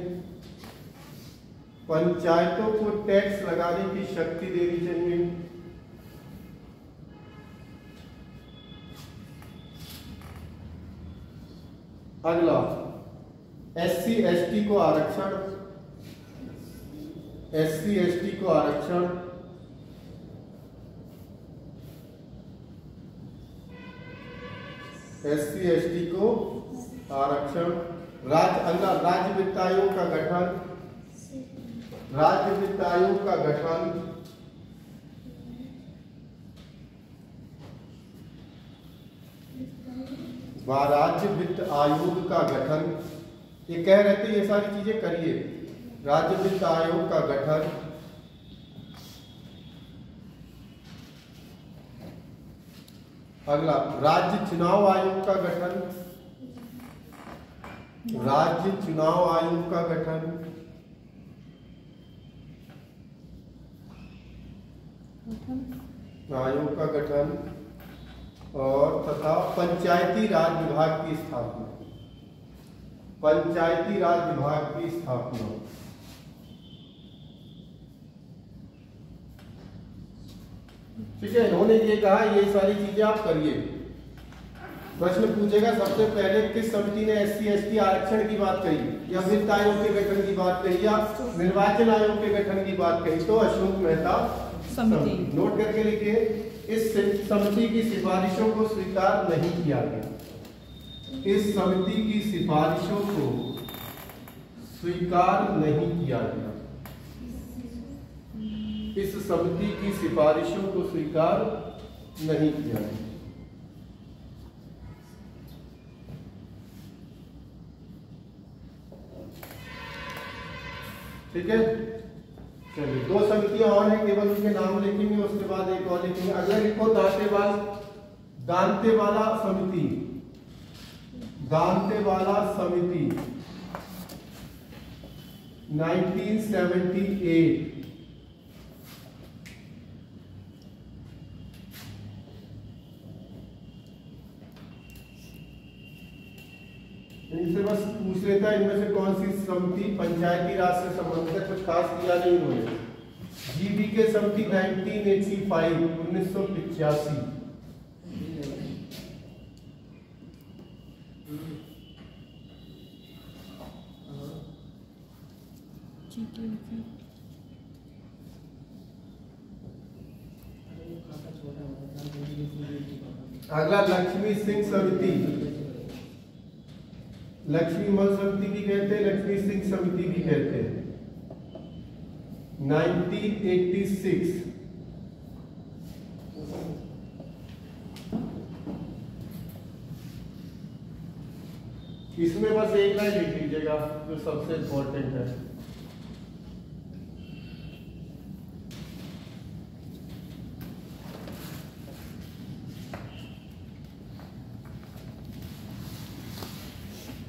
पंचायतों को टैक्स लगाने की शक्ति देनी चाहिए। अगला, SC ST को आरक्षण, SC ST को आरक्षण। SC ST को आरक्षण। राज्य वित्त आयोग का गठन, राज्य वित्त आयोग का गठन। राज्य वित्त आयोग का गठन, ये कह रहे थे ये सारी चीजें करिए। राज्य वित्त आयोग का गठन। अगला, राज्य चुनाव आयोग का गठन, राज्य चुनाव आयोग का गठन। आयोग का गठन और तथा पंचायती राज विभाग की स्थापना, पंचायती राज विभाग की स्थापना। ठीक है, इन्होंने ये कहा ये सारी चीजें आप करिए। प्रश्न पूछेगा सबसे पहले किस समिति ने SC ST आरक्षण की बात कही, या वित्त आयोग के गठन की बात कही, या निर्वाचन आयोग के गठन की बात कही, तो अशोक मेहता समिति। नोट करके लिखिए, इस समिति की सिफारिशों को स्वीकार नहीं किया गया। इस समिति की सिफारिशों को स्वीकार नहीं किया गया। इस समिति की सिफारिशों को स्वीकार नहीं किया गया। ठीक है, चलिए, 2 समितियां और हैं, केवल उनके नाम लिखेंगे, उसके बाद एक और लिखेंगे। अगला लिखो दांतेवाला समिति। दांतेवाला समिति 1978। इनसे बस पूछ लेता है इनमें से कौन सी समिति पंचायती राज से संबंधित है, कुछ खास किया नहीं उन्होंने। जीबीके समिति 1985। अगला लक्ष्मी सिंह समिति। लक्ष्मी मल समिति भी कहते हैं, लक्ष्मी सिंह समिति भी कहते हैं। 1986। इसमें बस एक लाइन लिख लीजिएगा जो सबसे इंपॉर्टेंट है।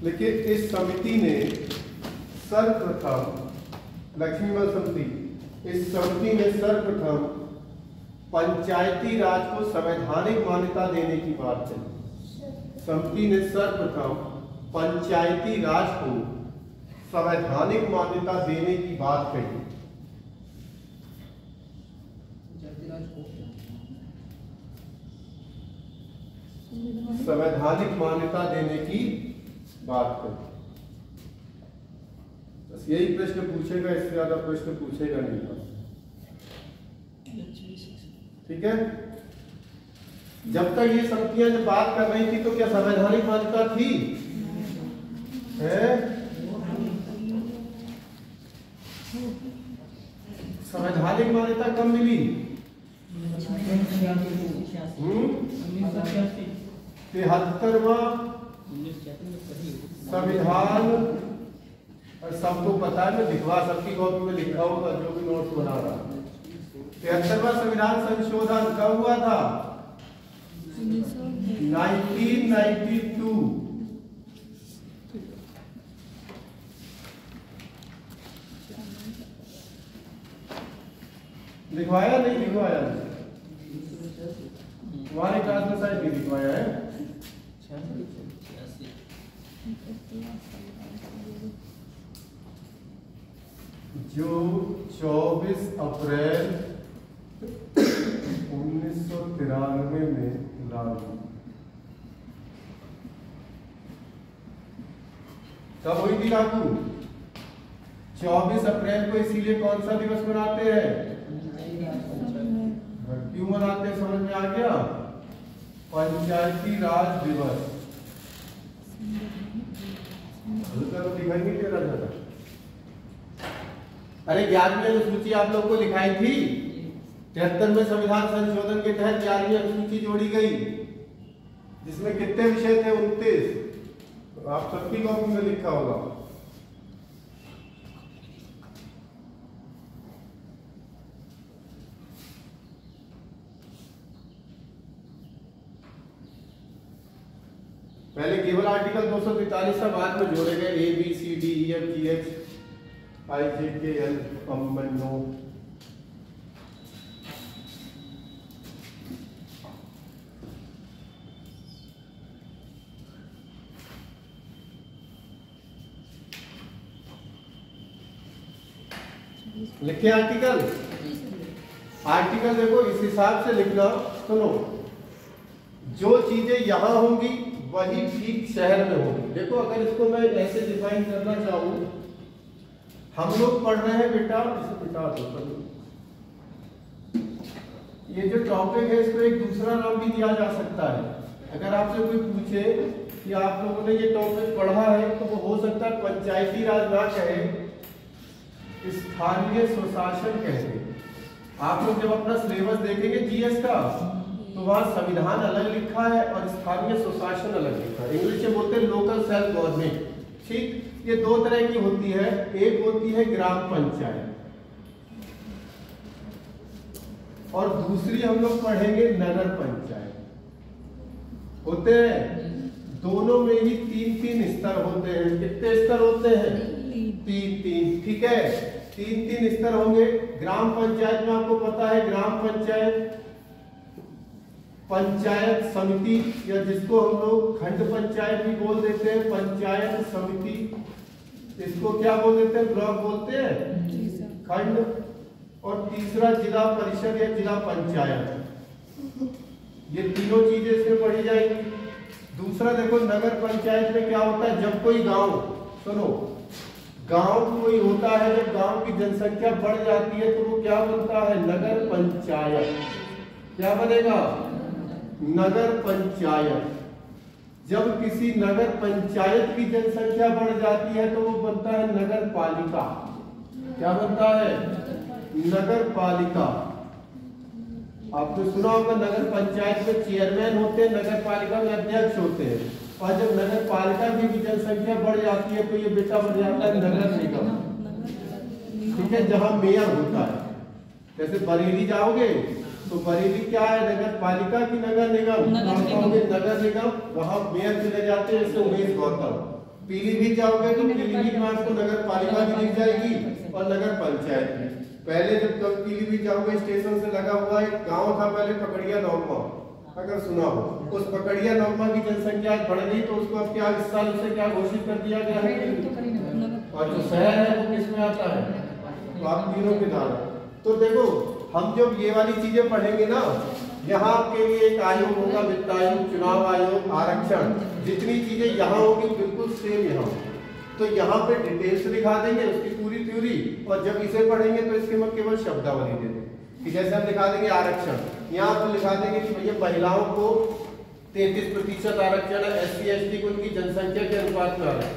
लेकिन इस समिति ने सर्वप्रथम, लक्ष्मी मल समिति, इस समिति ने सर्वप्रथम पंचायती राज को संवैधानिक मान्यता देने की बात कही। समिति ने सर्वप्रथम पंचायती राज को संवैधानिक मान्यता देने की बात कही। संवैधानिक मान्यता देने की बात करें। बस यही प्रश्न पूछेगा, इससे ज्यादा प्रश्न पूछेगा नहीं बस। ठीक है, जब तक ये समितियां जब बात कर रही थी तो क्या संवैधानिक मान्यता थी? है? संवैधानिक मान्यता कब मिली? 73वां संविधान। और सबको पता है, मैं लिखवा सबकी कॉपी में लिखा होगा जो भी नोट्स बना रहा। 73वां संविधान संशोधन कब हुआ था? 1992। लिखवाया नहीं लिखवाया? तुम्हारे क्लास में शायद नहीं लिखवाया है। जो 24 अप्रैल 1993 में लागू। कब हुई थी लागू? 24 अप्रैल को। इसीलिए कौन सा दिवस मनाते हैं? क्यों मनाते हैं समझ में आ गया? पंचायती राज दिवस। दिखाएंगे तेरा ज्यादा। अरे 11वीं अनुसूची आप लोग को लिखाई थी। 73 में संविधान संशोधन के तहत 11वीं अनुसूची जोड़ी गई, जिसमें कितने विषय थे? 29। तो आप सबकी कॉपी में लिखा होगा। पहले केवल आर्टिकल 243 था, बाद में जोड़े गए ABCDEFGH IJKL नो। लिखे आर्टिकल। आर्टिकल देखो इस हिसाब से लिखना। सुनो, जो चीजें यहां होंगी वही ठीक शहर में होगी। देखो अगर इसको मैं ऐसे डिफाइन करना चाहूं, हम लोग पढ़ रहे हैं बेटा, इसे बिठा दो। ये जो टॉपिक है इसको एक दूसरा नाम भी दिया जा सकता है। अगर आपसे कोई पूछे कि आप लोगों ने ये टॉपिक पढ़ा है, तो वो हो सकता है पंचायती राज ना कहे, स्थानीय स्वशासन कहे। आप लोग जब अपना सिलेबस देखेंगे जीएस का, तो वहाँ संविधान अलग लिखा है और स्थानीय स्वशासन अलग लिखा है। इंग्लिश में बोलते हैं लोकल सेल्फ गवर्नमेंट। ठीक, ये 2 तरह की होती है। एक होती है ग्राम पंचायत, और दूसरी हम लोग पढ़ेंगे नगर पंचायत। होते हैं दोनों में ही 3-3 स्तर होते हैं। कितने स्तर होते हैं? 3-3। ठीक है, 3-3 स्तर होंगे। ग्राम पंचायत में आपको पता है, ग्राम पंचायत, पंचायत समिति, या जिसको हम लोग खंड पंचायत भी बोल देते हैं, पंचायत समिति, इसको क्या बोल देते हैं? ब्लॉक बोलते हैं, खंड। और तीसरा जिला परिषद या जिला पंचायत। ये तीनों चीजें इसमें पढ़ी जाएगी। दूसरा देखो, नगर पंचायत में क्या होता है? जब कोई गांव, सुनो, गांव कोई होता है, जब गांव की जनसंख्या बढ़ जाती है तो वो क्या बनता है? नगर पंचायत। क्या बनेगा? नगर पंचायत। जब किसी नगर पंचायत की जनसंख्या बढ़ जाती है तो वो बनता है नगर पालिका। क्या बनता है? नगर पालिका। आपने सुना होगा नगर पंचायत में चेयरमैन होते हैं, नगर पालिका में अध्यक्ष होते हैं। और जब नगर पालिका की भी जनसंख्या बढ़ जाती है तो ये बेटा बन जाता है नगर निगम। ठीक है, जहां मेयर होता है। जैसे बरेली जाओगे तो बरेली क्या है? नगर पालिका की नगर निगम। नगर निगम, वहां मेयर चले जाते हैं, जैसे उमेश गौतम। पीलीभीत जाओगे तो पीलीभीत में आपको नगर पालिका भी दिख जाएगी और नगर पंचायत भी। पहले जब पीलीभीत जाओगे, स्टेशन से लगा हुआ एक गांव था पहले, पकड़िया नौरमा, अगर सुना हो। उस पकड़िया नौरमा की जनसंख्या आज बढ़ गई तो उसको अब क्या इस साल से क्या घोषित कर दिया गया है? और जो शहर है वो किसमें आता है? तो आप तीनों के द्वारा। तो देखो, हम जब ये वाली चीजें पढ़ेंगे ना, यहाँ आपके लिए एक आयोग होगा, वित्त आयोग, चुनाव आयोग, आरक्षण, जितनी चीजें यहाँ होगी बिल्कुल सेम यहाँ। तो यहाँ पे डिटेल्स दिखा देंगे उसकी पूरी थ्योरी, और जब इसे पढ़ेंगे तो इसके में केवल शब्दावली दे देंगे। कि जैसे हम दिखा देंगे आरक्षण, यहाँ पे लिखा देंगे कि भैया महिलाओं को 33% आरक्षण है, SC ST को उनकी जनसंख्या के अनुपात में आ रहा है।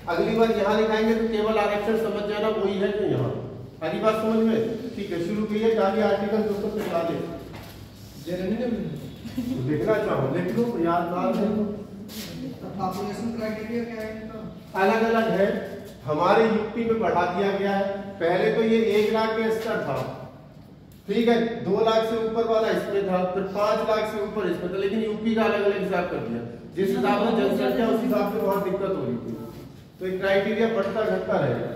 अगली बार यहाँ लिखाएंगे तो केवल आरक्षण समझ जाना वही है जो यहाँ। हरी बात समझ में? ठीक है, शुरू कीजिए। डालिए आर्टिकल 243। लिखना चाहो लिख लो, याद ना हो। पॉपुलेशन क्राइटेरिया क्या है? अलग अलग है, हमारे यूपी में बढ़ा दिया गया है। पहले तो ये 1 लाख के स्तर था, ठीक है, 2 लाख से ऊपर वाला इसमें था, फिर 5 लाख से ऊपर इसमें था, लेकिन यूपी का अलग अलग हिसाब कर दिया। जिस हिसाब से जनसंख्या उस हिसाब से वहां दिक्कत हो रही थी। तो एक क्राइटेरिया बढ़ता घटता रहेगा।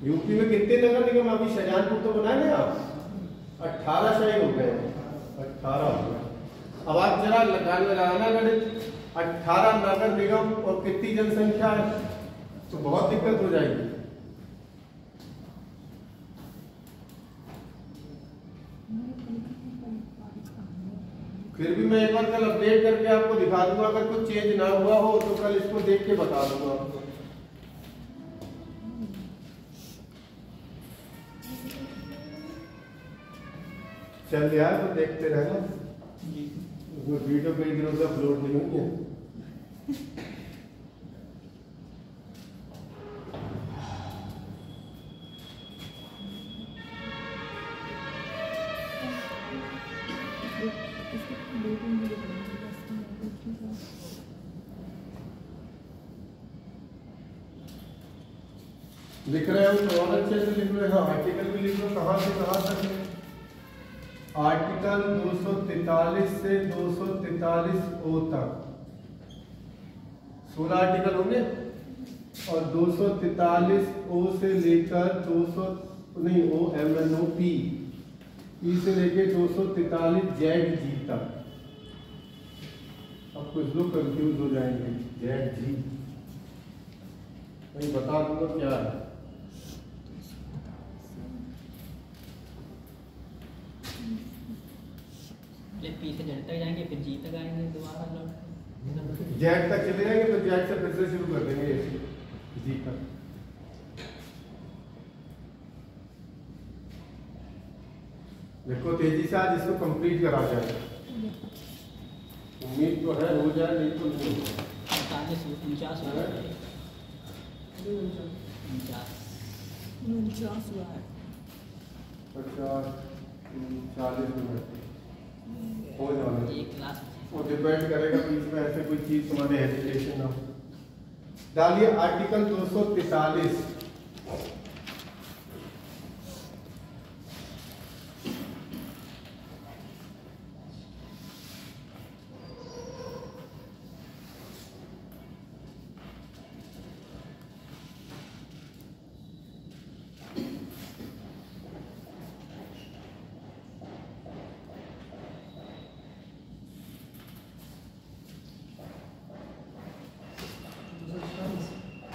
यूपी में कितने नगर निगम? अभी शाहजहानपुर तो बनाए ना आप, 18 शाही हो गए, 18 हो गए। अब आप जरा लगाना गणित, 18 नगर निगम और कितनी जनसंख्या है, तो बहुत दिक्कत हो जाएगी। फिर भी मैं एक बार कल अपडेट करके आपको दिखा दूंगा, अगर कुछ चेंज ना हुआ हो तो कल इसको देख के बता दूंगा आपको। चल यार, तो देखते रहना, वीडियो कई दिनों से अपलोड नहीं हुई है। लिख रहे हो तो और अच्छे से लिख रहे हो। आर्टिकल भी लिख लो, कहाँ से कहाँ तक है। आर्टिकल 243 से 243 ओ तक 16 आर्टिकल होंगे, और 243 ओ से लेकर 200 नहीं ओ MNO P से लेके 243 ZG तक। अब कुछ लोग कंफ्यूज हो जाएंगे, ZG मैं बता दूंगा क्या है। पी से जेड तक जाएंगे, फिर जी तक आएंगे, दोबारा लौट जेड तक चले जाएंगे तो जेड से फिर से शुरू कर देंगे जी तक। देखो तेजी से आज इसको कंप्लीट करा जाए, उम्मीद तो है हो जाए, नहीं तो नहीं होगा। 49 49 हुआ है, 49 हुआ है, 50 40 मिनट हो जाने। एक क्लास वो डिपेंड करेगा बीच में ऐसे कोई चीज तुम्हारे हेजिटेशन ना हो। डालिए आर्टिकल 243।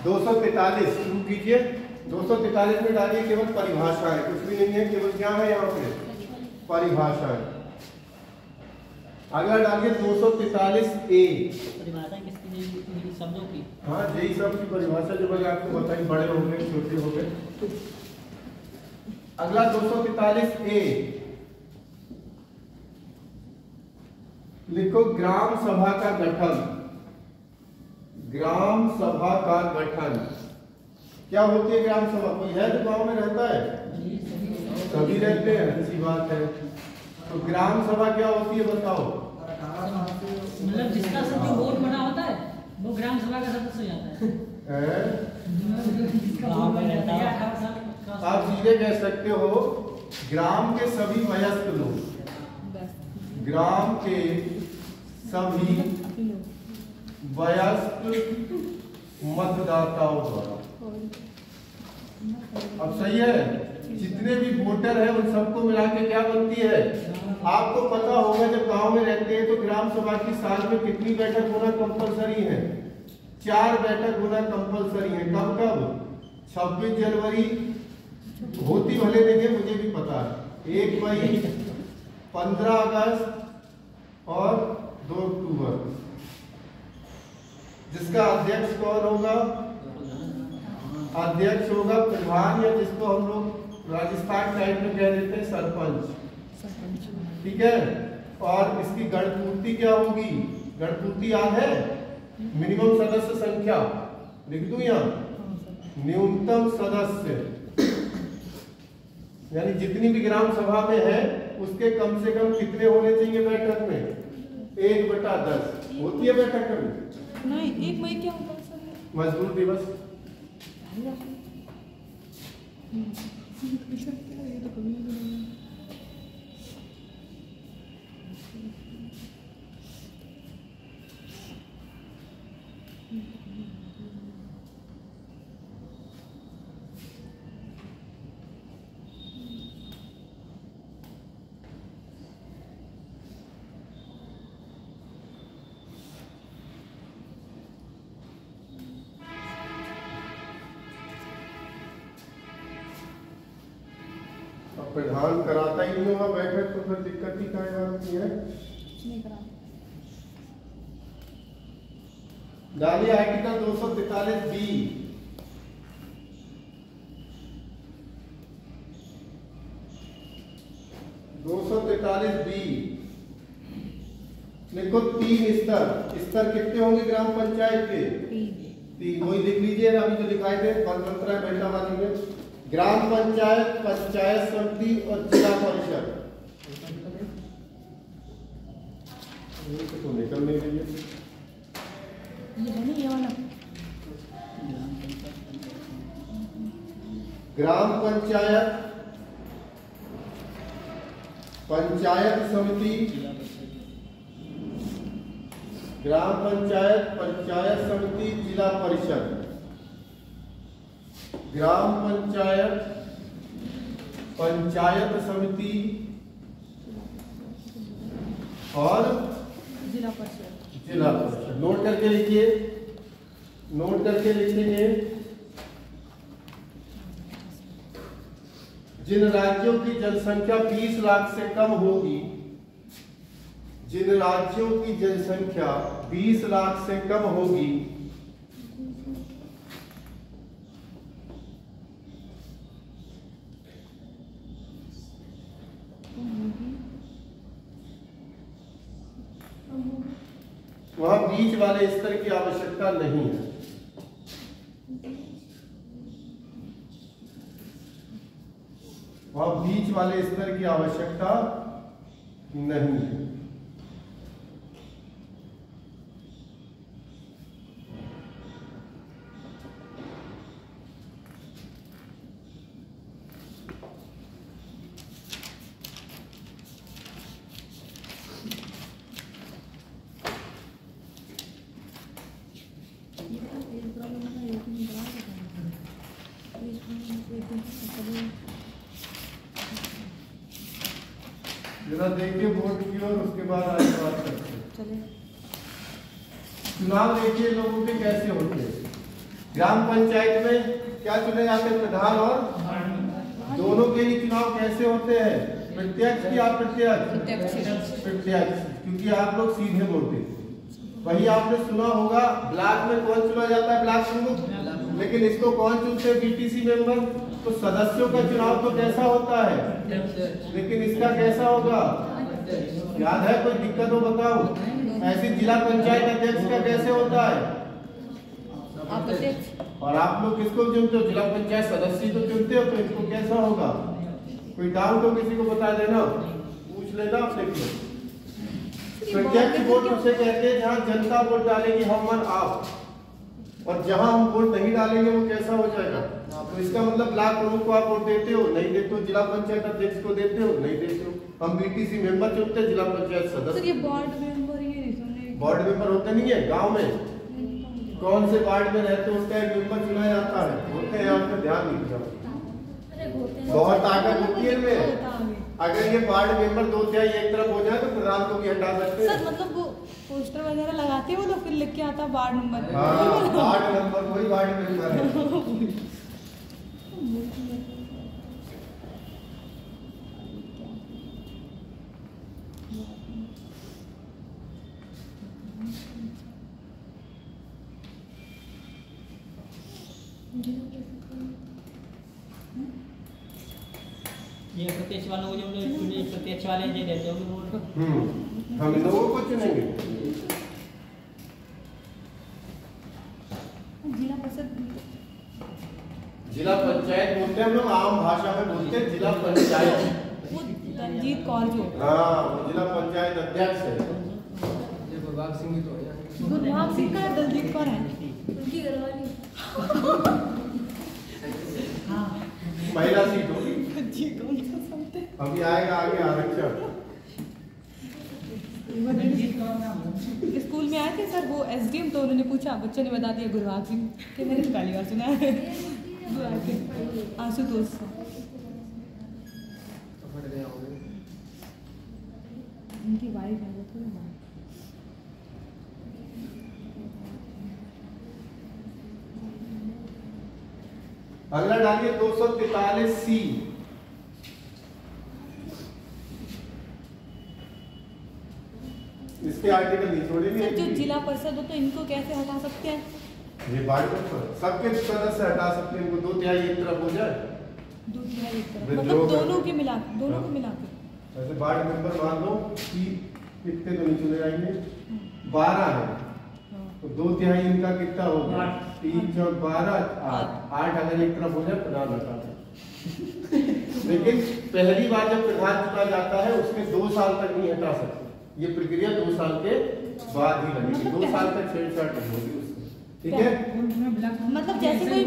243 शुरू कीजिए। 243 में डालिए केवल परिभाषाएं, कुछ भी नहीं है, केवल क्या है यहाँ पे परिभाषाएं। अगला डालिए 243A। परिभाषा किसकी दी? शब्दों की। हाँ, यही सब की परिभाषा जो मैंने आपको बताई, बड़े हो गए छोटे हो गए। अगला 243A लिखो ग्राम सभा का गठन। ग्राम सभा का गठन क्या होती है? ग्राम सभा कोई है जो गांव में रहता है? सभी रहते हैं, अच्छी बात है। तो ग्राम सभा क्या होती है बताओ? मतलब जिसका सभी वोट बना होता है वो ग्राम सभा का सदस्य हो जाता है। गाँव में रहता है 18 साल का। आप सीधे कह सकते हो ग्राम के सभी वयस्क लोग, ग्राम के सभी वयस्क मतदाताओं द्वारा। अब सही है, जितने भी वोटर हैं उन सबको मिला के क्या बनती है? आपको पता होगा जब गांव में रहते हैं तो ग्राम सभा की साल में कितनी बैठक होना कंपलसरी है? 4 बैठक होना कंपलसरी है। कब कब? 26 जनवरी होती भले नहीं है, मुझे भी पता है, 1 मई, 15 अगस्त और 2 अक्टूबर। जिसका अध्यक्ष कौन होगा? अध्यक्ष होगा प्रधान, या जिसको हम लोग राजस्थान टाइप में कह देते हैं सरपंच। ठीक है। और इसकी गणपूर्ति क्या होगी? गणपूर्ति याद है? मिनिमम सदस्य संख्या लिख दूं यहाँ, न्यूनतम सदस्य, यानी जितनी भी ग्राम सभा में है उसके कम से कम कितने होने चाहिए बैठक में? 1/10 होती है बैठक कभी? नहीं, 1 मई क्या होता है सर? मजदूर दिवस। ये तो कभी नहीं है। प्रधान कराता ही नहीं होगा बैठक तो फिर दिक्कत ही क्या होती है? नहीं करा। डालिए आर्टिकल 243B। देखो 3 स्तर कितने होंगे ग्राम पंचायत के? 3। वही लिख लीजिए, अभी जो लिखाए थे मंत्रा बेटा वाली में, ग्राम पंचायत, पंचायत समिति और जिला परिषद। तो निकल नहीं रही है ये है नहीं ये वाला। ग्राम पंचायत, पंचायत समिति, ग्राम पंचायत, पंचायत समिति, जिला परिषद। ग्राम पंचायत, पंचायत समिति और जिला परिषद। जिला परिषद। नोट करके लिखिए, नोट करके लिखेंगे। जिन राज्यों की जनसंख्या 20 लाख से कम होगी, जिन राज्यों की जनसंख्या 20 लाख से कम होगी, वहां बीच वाले स्तर की आवश्यकता नहीं है। वहां बीच वाले स्तर की आवश्यकता नहीं है। जरा देखिए बोर्ड की और उसके बाद आगे बात करते हैं। चले। चुनाव देखिए लोगों के कैसे होते हैं। ग्राम पंचायत में क्या चुने जाते हैं? प्रधान और दोनों के ही चुनाव कैसे होते हैं? प्रत्यक्ष या अप्रत्यक्ष? प्रत्यक्ष, क्योंकि आप लोग सीधे बोलते हैं। वही आपने सुना होगा ब्लॉक में कौन चुना जाता है? ब्लॉक प्रमुख। लेकिन इसको कौन चुनते हैं? BTC member. तो सदस्यों का चुनाव तो कैसा होता है? लेकिन इसका कैसा होगा? याद है? कोई दिक्कत हो बताओ। ऐसे जिला पंचायत अध्यक्ष का कैसे होता है? और आप लोग किसको चुनते हो? जिला पंचायत सदस्य तो चुनते हो, तो इसको कैसा होगा? कोई डाउट हो किसी को बता देना, पूछ लेना आप। देखिए प्रत्यक्ष वोट उसे कहते हैं जहाँ जनता वोट डालेगी, हम और आप, और जहाँ हम वोट नहीं डालेंगे वो कैसा हो जाएगा? तो इसका मतलब ब्लॉक प्रमुख को आप वोट देते हो? नहीं देते हो। जिला पंचायत अध्यक्ष को देते हो? नहीं देते हो। हम बीटीसी मेंबर चुनते हैं, जिला पंचायत सदस्य। वार्ड मेंबर होते नहीं है गाँव में? कौन से वार्ड में रहते हैं उसका एक मेंबर चुना जाता है। होते हैं, आप ध्यान नहीं दिया। बहुत ताकत होती है इनमें। अगर ये वार्ड मेंबर 2/3 एक तरफ हो जाए तो प्रधान को भी हटा सकते हैं। सर मतलब वो पोस्टर वगैरह लगाते हैं वो लोग, फिर लिख के आता वार्ड नंबर। हाँ, वार्ड नंबर वही वार्ड मेंबर है। ये प्रत्यक्ष वालों को जो चुने, प्रत्यक्ष वाले जो देते होंगे वोट, हम लोगों को चुनेंगे। जिला परिषद, जिला पंचायत बोलते हैं हम लोग, आम भाषा में बोलते हैं जिला पंचायत। वो दलजीत कौर जो, हाँ, वो जिला पंचायत अध्यक्ष है। ये गुरबाग सिंह तो है। गुरबाग सिंह का दलजीत कौर है उनकी घरवाली। महिला सीट होगी। अभी आएगा आगे आरक्षण। स्कूल में आए थे सर वो एसडीएम, तो उन्होंने पूछा, बच्चों ने बता दिया गुरबाग सिंह कि मैंने पहली बार सुना है। आशुतोष उनकी वाइफ है वो थोड़ी। अगला डालिए 243C। इसके आर्टिकल नहीं छोड़ेंगे। जो जिला परिषद हो तो इनको कैसे हटा सकते हैं? ये वार्ड मेंबर सबके सदस्य हटा सकते हैं। इनको 2/3 एक तरफ हो जाए, 2/3 एक तरफ, मतलब दोनों के मिला, दोनों को मिला के। ऐसे वार्ड मेंबर मान लो कि कितने तो नहीं चुने जाएंगे, 12 है, तो 2/3 इनका कितना होगा? 3 × 12 8 अगर एक तरफ हो जाए प्रधान हटा दे। लेकिन पहली बार जब प्रधान चुना जाता है उसके 2 साल तक नहीं हटा सकते। ये प्रक्रिया 2 साल के बाद ही लगेगी। 2 साल तक छेड़छाड़ नहीं होगी उसमें, ठीक है? मतलब जैसे कोई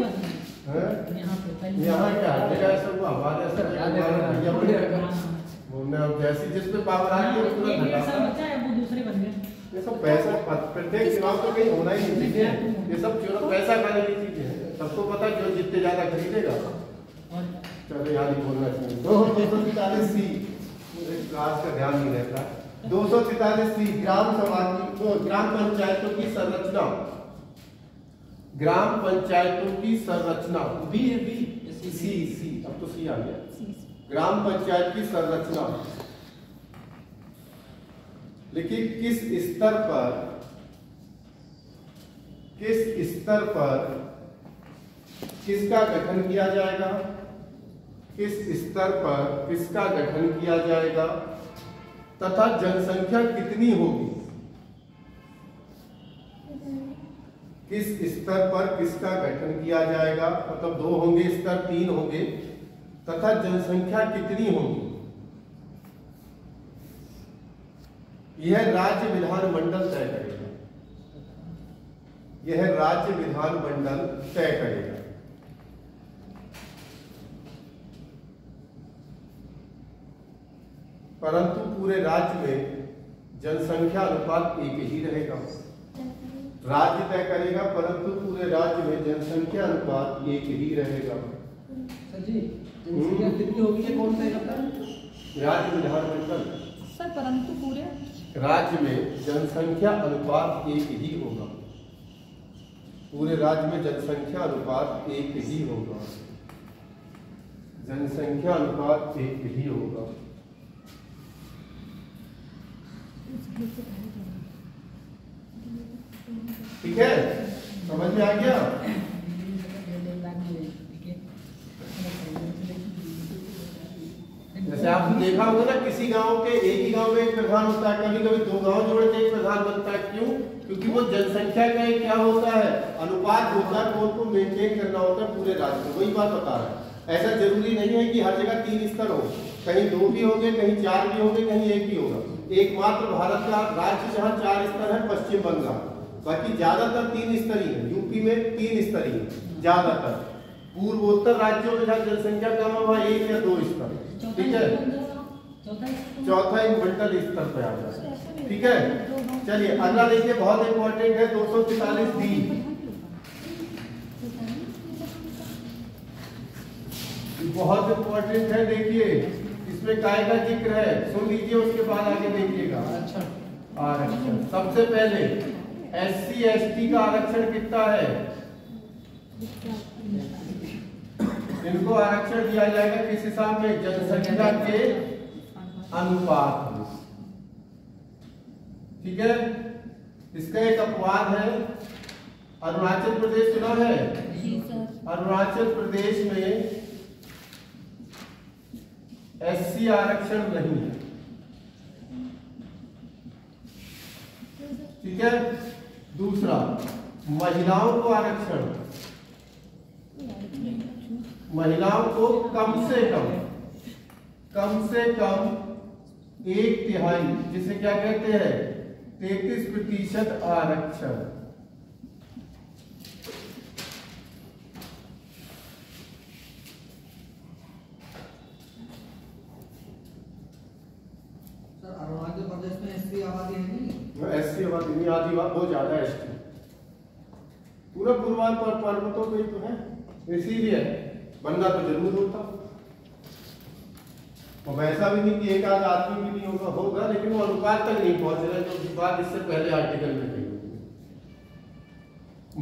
यहाँ क्या हटेगा सब हमारे जैसी जिस पे पावर आती है उसको हटाता है। वो दूसरे बन गए। ये सब पैसा, प्रत्येक चुनाव तो कहीं होना ही नहीं चाहिए। ये सब चुनाव पैसा खाने की चीजें हैं, सबको पता है जो जितने ज्यादा खरीदेगा। चलो यार नहीं बोलना चाहिए। 243C, क्लास का ध्यान नहीं रहता। 243C ग्राम सभा की, ग्राम पंचायतों की संरचना। ग्राम पंचायतों की संरचना बी है, बी सी अब तो सी आ गया। ग्राम पंचायत की संरचना लेकिन किस स्तर पर किसका गठन किया जाएगा? किस स्तर पर किसका गठन किया जाएगा तथा जनसंख्या कितनी होगी? किस स्तर पर किसका गठन किया जाएगा, मतलब 2 होंगे स्तर, 3 होंगे, तथा जनसंख्या कितनी होगी? यह राज्य विधानमंडल तय करेगा। यह राज्य विधानमंडल तय करेगा। परंतु पूरे राज्य में जनसंख्या अनुपात एक ही रहेगा। राज्य तय करेगा परंतु पूरे राज्य में जनसंख्या अनुपात एक ही रहेगा। सर जी, जनसंख्या कितनी होगी ये कौन तय करता है? राज्य विधानमंडल। सर परंतु पूरे राज्य में जनसंख्या अनुपात एक ही होगा। पूरे राज्य में जनसंख्या अनुपात 1 ही होगा, जनसंख्या अनुपात 1 ही होगा। ठीक है, समझ में आ गया? जैसे आपने देखा होगा ना, किसी गांव के एक ही गांव में एक प्रधान होता है, कभी कभी 2 गांव जोड़ के एक प्रधान बनता है। क्यों? क्योंकि वो जनसंख्या का एक क्या होता है, अनुपात होता है, वो उनको मेंटेन करना होता है पूरे राज्य में। वही बात बता रहा है। ऐसा जरूरी नहीं है कि हर जगह 3 स्तर हो, कहीं 2 भी होंगे, कहीं 4 भी होंगे, कहीं 1 भी होगा। एकमात्र भारत का राज्य जहाँ 4 स्तर है पश्चिम बंगाल, बाकी ज्यादातर 3 स्तरीय है। यूपी में 3 स्तरीय है ज्यादातर। पूर्वोत्तर राज्यों में जहाँ जनसंख्या कम है वहाँ 1 या 2 स्तर। ठीक है, चौथा मंडल स्तर पे आ जाता है। ठीक है, चलिए अगला देखिए, बहुत इंपॉर्टेंट है 243D। बहुत इंपॉर्टेंट है, देखिए इसमें काय का जिक्र है, सुन लीजिए, उसके बाद आगे देखिएगा। आरक्षण सबसे पहले SC ST का आरक्षण कितना है? इनको आरक्षण दिया जाएगा किस हिसाब में? जनसंख्या के अनुपात में। ठीक है, इसका एक अपवाद है, अरुणाचल प्रदेश सुना है? अरुणाचल प्रदेश में SC आरक्षण नहीं है। ठीक है, दूसरा महिलाओं को आरक्षण, महिलाओं को कम से कम 1/3, जिसे क्या कहते हैं 33% आरक्षण। सर अरुणाचल प्रदेश में SC आबादी है नहीं? SC आबादी नहीं, आदिवासी बहुत ज्यादा है। ST पूरा पूर्वांचल पर पर्वतों पे तो है, इसीलिए बनना तो जरूर होता। और वैसा भी नहीं कि एक आध आदमी भी नहीं होगा, लेकिन वो अनुपात तक नहीं पहुंच रहा, जो बात इससे पहले आर्टिकल में कही।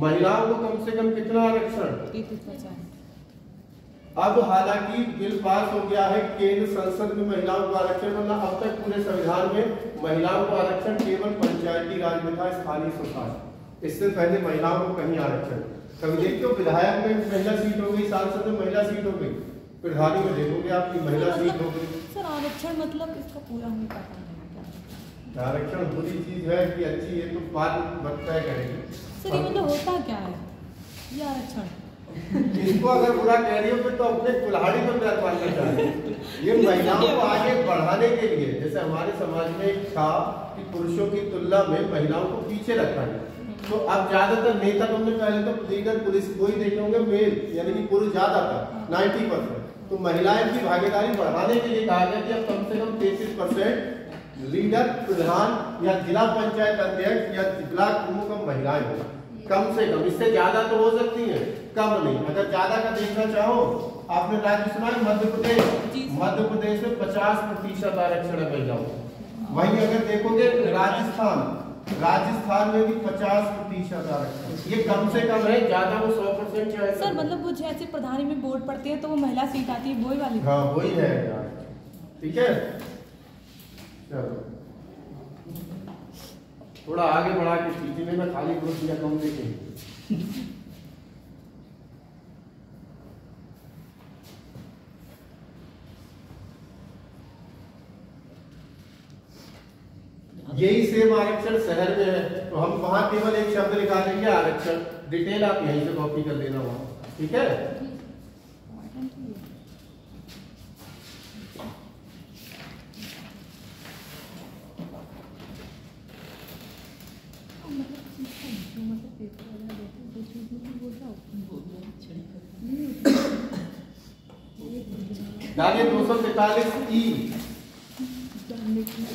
महिलाओं को कम से कम कितना आरक्षण? 33%। अब हालांकि बिल पास हो गया है केंद्र संसद में महिलाओं को आरक्षण, वरना अब तक पूरे संविधान में महिलाओं को आरक्षण केवल पंचायती राज में था, स्थानीय स्वशासन। इससे पहले महिलाओं को कहीं आरक्षण। कभी देखते हो विधायक में महिला सीट हो गई, सांसद में महिला सीट हो गई, प्रधानी में देखोगे आपकी महिला सीट हो गई। सर आरक्षण मतलब इसका पूरा हमें पता नहीं। आरक्षण बुरी चीज है कि अच्छी, ये तो बात तय करेगी। सर ये मतलब होता क्या है ये आरक्षण? इसको अगर बुरा कह रही हो फिर तो अपने कुल्हाड़ी पर पैर मारना चाहिए। ये महिलाओं को आगे बढ़ाने के लिए, जैसे हमारे समाज में एक था कि पुरुषों की तुलना में महिलाओं को पीछे रखा है, तो अब ज्यादातर नेता, तुमने पहले तो लीडर पुलिस कोई देखे होंगे मेल, यानी कि पुरुष ज्यादा था 90%, तो महिलाएं की भागीदारी बढ़ाने के लिए कहा गया कि अब कम से कम 33% लीडर, प्रधान या जिला पंचायत अध्यक्ष या ब्लॉक प्रमुख महिलाएं हो, कम से कम। इससे ज्यादा तो हो सकती है, कम नहीं। अगर ज्यादा का देखना चाहो, आपने राज्य सुना है मध्य प्रदेश, मध्य प्रदेश में 50% आरक्षण है महिलाओं को। वहीं अगर देखोगे राजस्थान में भी 50% आरक्षण, ये कम से कम है, ज्यादा वो 100% चाहे। सर मतलब वो जैसे प्रधानी में बोर्ड पढ़ते हैं तो वो महिला सीट आती है, वही वाली? हाँ वही है यार। ठीक है, चलो थोड़ा आगे बढ़ा के खींचने में खाली ग्रुप या कम देखे। यही सेम आरक्षण शहर में है, तो हम वहां केवल एक शब्द लिखा देंगे आरक्षण, डिटेल आप यहीं से कॉपी कर लेना वहां। ठीक है, डालिए 243E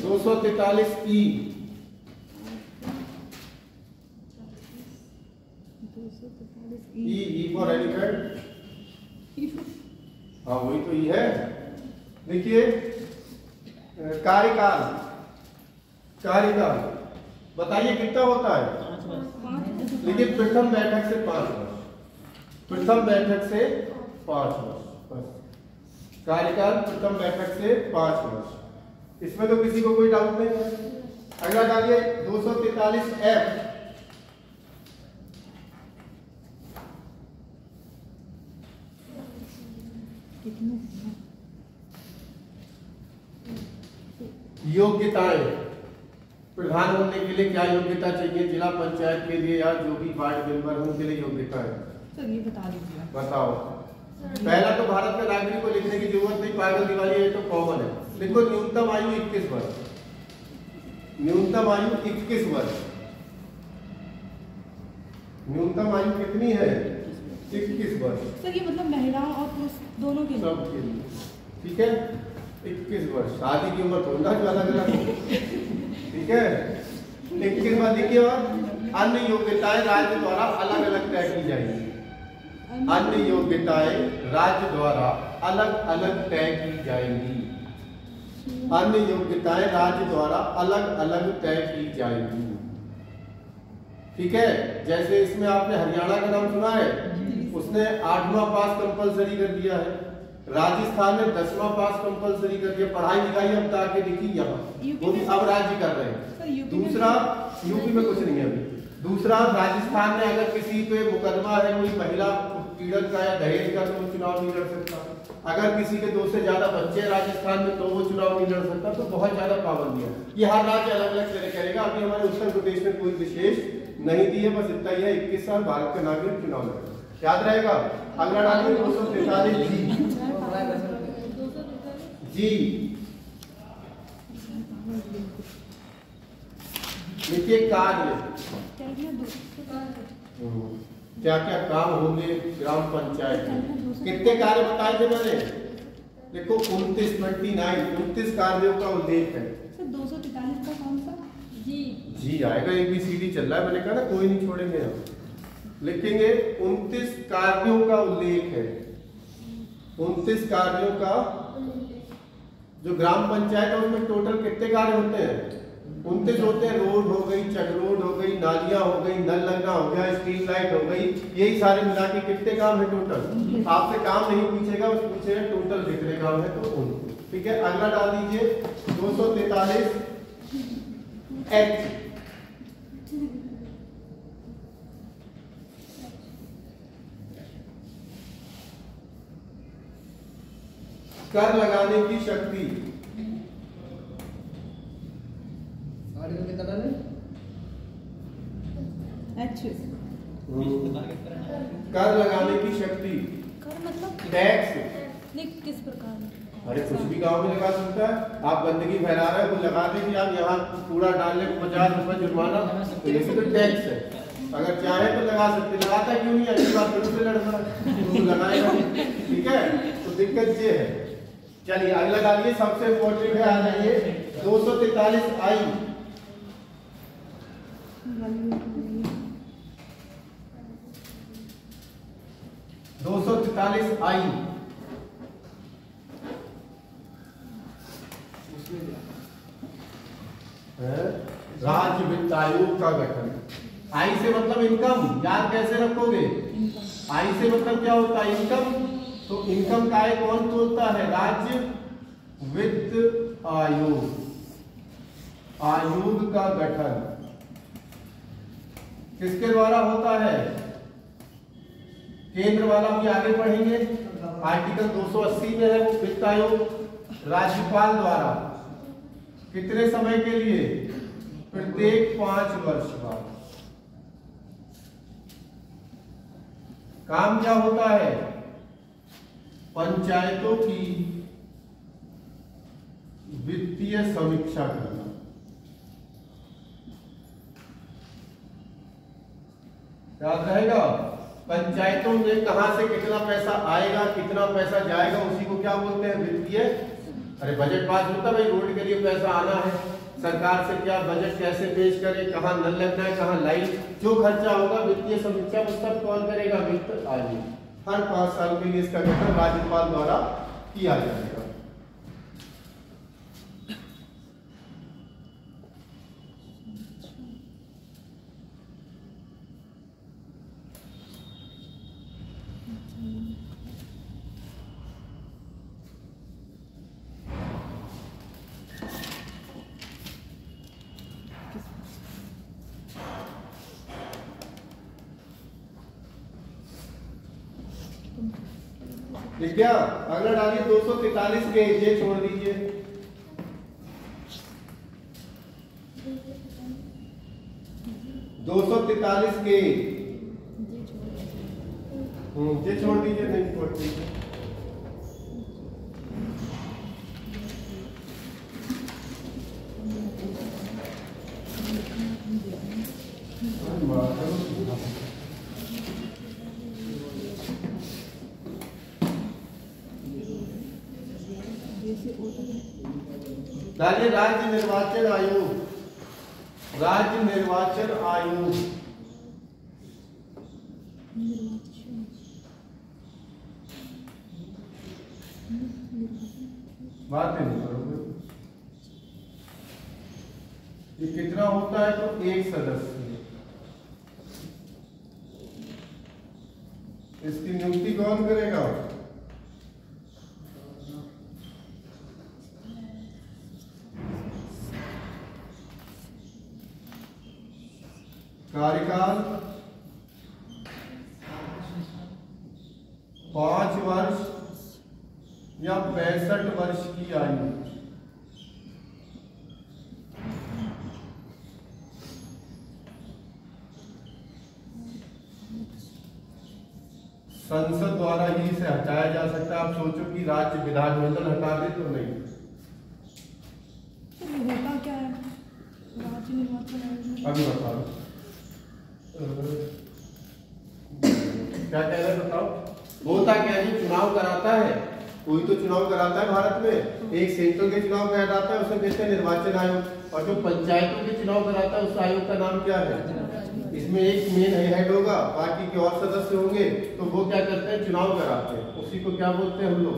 243E E for elephant. हाँ वही तो ई है। देखिए कार्यकाल, कार्यकाल बताइए कितना होता है? लेकिन प्रथम बैठक से 5 वर्ष, प्रथम बैठक से 5 वर्ष बस। कार्यकाल प्रथम बैठक से 5 वर्ष। इसमें तो किसी को कोई डाउट नहीं है। अगला डालिए 243F। योग्यताएं, प्रधान बनने के लिए क्या योग्यता चाहिए जिला पंचायत के लिए या जो भी वार्ड मेंबर हो उनके लिए योग्यता है? सर ये बता दीजिए। बताओ। पहला तो भारत के नागरिक को लिखने की जरूरत नहीं, पागल दिवाली है तो कॉमन है। देखो न्यूनतम आयु 21 वर्ष, न्यूनतम आयु 21 वर्ष। न्यूनतम आयु कितनी है? 21 वर्ष। सर ये मतलब महिलाओं और पुरुष दोनों के लिए? सबके लिए, ठीक है। 21 वर्ष, शादी की उम्र थोड़ा अलग अलग, ठीक है। 21 वर्ष लिखिए। और अन्य योग्यताएं राज्य द्वारा अलग अलग तय की जाएंगी। अन्य योग्यताएं राज्य द्वारा अलग अलग तय की जाएंगी। अन्य योग्यताएं राज्य द्वारा अलग अलग तय की जाएंगी, ठीक है। जैसे इसमें आपने हरियाणा का नाम सुना है, उसने 8वां पास कंपलसरी कर दिया है। राजस्थान ने 10वां पास कंपलसरी कर दिया। पढ़ाई लिखाई अब ताकि लिखी यहाँ, वो भी अब राज्य कर रहे हैं। दूसरा, यूपी में कुछ नहीं है अभी। दूसरा, राजस्थान में अगर किसी पे मुकदमा है कोई महिला पीड़न का या दहेज का तो वो चुनाव नहीं लड़ सकता। अगर किसी के 2 से ज्यादा बच्चे राजस्थान में तो वो चुनाव नहीं लड़ सकता। तो बहुत ज्यादा पाबंदियां, ये हर राज्य अलग अलग तरह करेगा। अभी हमारे उत्तर प्रदेश में कोई विशेष नहीं दी है, बस इतना ही है 21 साल भारत के नागरिक चुनाव लड़े, याद रहेगा। अगला डालिए 243 जी। देखिए कार्य, क्या क्या काम होंगे ग्राम पंचायत में। कितने कार्य बताए थे मैंने? देखो 29 कार्यों का उल्लेख है। सर 243 का कौन सा? जी आएगा, ABCD चल रहा है, मैंने कहा ना कोई नहीं छोड़ेंगे हम। लिखेंगे 29 कार्यों का उल्लेख है। 29 कार्यों का, जो ग्राम पंचायत है उसमें टोटल कितने कार्य होते हैं? 29 होते हैं। रोड हो गई, चक रोड हो गई, नालियां हो गई, नल लगना हो गया, स्ट्रीट लाइट हो गई, यही सारे मिला के कितने काम है टोटल? आपसे काम नहीं पूछेगा, बस पूछेगा टोटल कितने काम है तो उनको, ठीक है। अगला डाल दीजिए 243 H। कर लगाने की शक्ति। कर लगाने की शक्ति, कर मतलब टैक्स। नहीं, किस प्रकार? अरे कुछ भी गांव में लगा सकता है। आप गंदगी फैला रहे हो, वो लगा दे कि आप यहाँ कूड़ा डालने को 50 रुपए जुर्माना, तो ये भी तो टैक्स है। अगर चाहे तो लगा सकते, लगाता क्यों नहीं? अगली बार फिर से लड़ना तो लगाएगा, ठीक है। तो दिक्कत ये है। चलिए अगला डालिए, सबसे इम्पोर्टेंट है, आ जाइए 243 आई। आई राज्य वित्त आयोग का गठन। आई से मतलब इनकम, याद कैसे रखोगे? आई से मतलब क्या होता है? इनकम। तो इनकम का आय कौन तोलता है? राज्य वित्त आयोग, आयोग का गठन किसके द्वारा होता है? केंद्र वाला भी आगे पढ़ेंगे, आर्टिकल 280 में है वो वित्त आयोग, राज्यपाल द्वारा। कितने समय के लिए? प्रत्येक 5 वर्ष बाद। काम क्या होता है? पंचायतों की वित्तीय समीक्षा करना। याद रहेगा, पंचायतों में कहां से कितना पैसा आएगा, कितना पैसा जाएगा, उसी को क्या बोलते हैं? वित्तीय। अरे बजट पास होता है भाई, रोड के लिए पैसा आना है, सरकार से क्या बजट कैसे पेश करे, कहाँ नल लगना है, कहाँ लाइट, जो खर्चा होगा वित्तीय समीक्षा वो सब कौन करेगा? वित्त आयोग। हर 5 साल के लिए इसका गठन राज्यपाल द्वारा किया जाएगा। ठीक है। अगला डालिए 243 के, ये छोड़ दीजिए। 243 के, ये छोड़ दीजिए, नहीं छोड़ दीजिए। डालिए राज्य निर्वाचन आयोग, राज्य निर्वाचन आयोग। बात नहीं करोगे। ये कितना होता है? तो एक सदस्य। इसकी नियुक्ति कौन करेगा? कार्यकाल 5 वर्ष या 65 वर्ष की आयु। संसद द्वारा ही इसे हटाया जा सकता है। आप सोचो कि राज्य विधानमंडल हटा दे तो नहीं। होता क्या है राज्य निर्वाचन आयोग? अभी बताओ क्या कह रहे हैं, बताओ। होता क्या है? चुनाव कराता है कोई, तो चुनाव कराता है भारत में। एक सेंट्रल के चुनाव कराता है, उसे कहते हैं निर्वाचन आयोग। और जो पंचायतों के चुनाव कराता है उस आयोग का नाम क्या है? इसमें एक मेन हेड होगा, बाकी के और सदस्य होंगे, तो वो क्या करते हैं? चुनाव कराते हैं। उसी को क्या बोलते हैं हम लोग?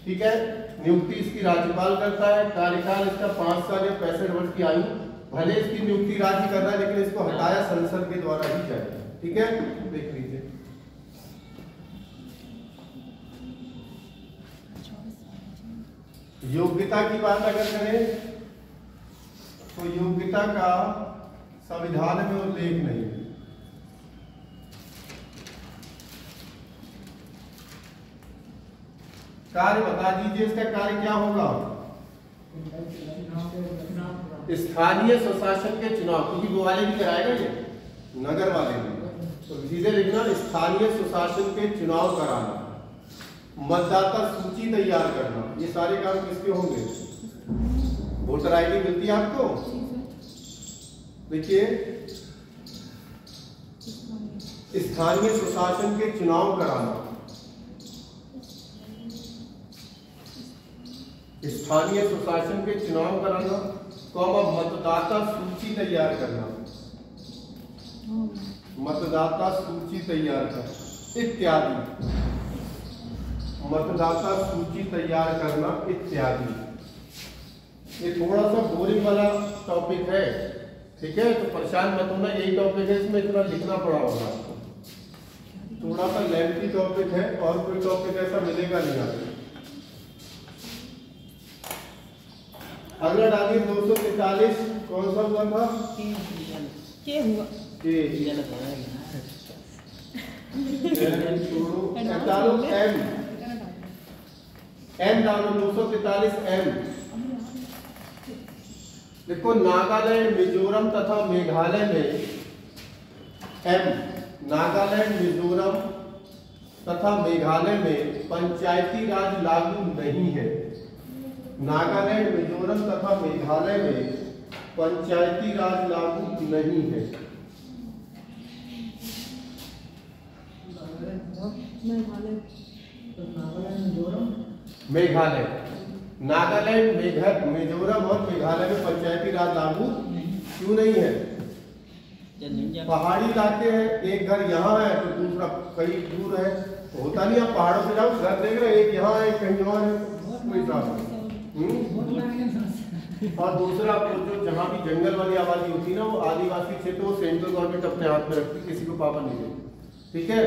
ठीक है। नियुक्ति इसकी राज्यपाल करता है। कार्यकाल इसका 5 साल या 65 वर्ष की आयु। भले इसकी नियुक्ति राज्य कर रहा है, लेकिन इसको हटाया संसद के द्वारा ही जाएगा। ठीक है, देख लीजिए। योग्यता की बात अगर करें तो योग्यता का संविधान में उल्लेख नहीं है। कार्य बता दीजिए, इसका कार्य क्या होगा? स्थानीय स्वशासन के चुनाव, क्योंकि वो वाले भी कराएगा ये, नगर वाले भी, तो सीधे लिखना स्थानीय स्वशासन के चुनाव कराना, मतदाता सूची तैयार करना। ये सारे काम किसके होंगे? वोटर आईडी मिलती है आपको, देखिए। स्थानीय स्वशासन के चुनाव कराना, स्थानीय स्वशासन के चुनाव कराना, मतदाता सूची तैयार करना, मतदाता सूची तैयार करना इत्यादि, मतदाता सूची तैयार करना इत्यादि। ये थोड़ा सा बोरिंग वाला टॉपिक है, ठीक है, तो परेशान मत होना। यही टॉपिक है, इसमें इतना लिखना पड़ा होगा आपको। थोड़ा सा लेंथी टॉपिक है, और कोई टॉपिक ऐसा मिलेगा नहीं आपको। अगला डालिए 243, कौन सा हुआ था? के हुआ डालो एम, एम डालो 243 एम। देखो, नागालैंड, मिजोरम तथा मेघालय में एम, नागालैंड, मिजोरम तथा मेघालय में पंचायती राज लागू नहीं है। नागालैंड, मिजोरम तथा मेघालय में पंचायती राज लागू नहीं है। मेघालय, नागालैंड, मिजोरम और मेघालय में पंचायती राज लागू क्यों नहीं है? पहाड़ी इलाके हैं, एक घर यहाँ है तो दूसरा कहीं दूर है। होता नहीं, आप पहाड़ों पे जाओ, घर देख रहे, एक यहाँ है, कहीं और है, कोई साथ। और दूसरा, जो जहाँ भी जंगल वाली आबादी होती है ना, वो आदिवासी क्षेत्र, वो सेंट्रल गवर्नमेंट अपने हाथ में रखती, किसी को पाबंद नहीं देती। ठीक है।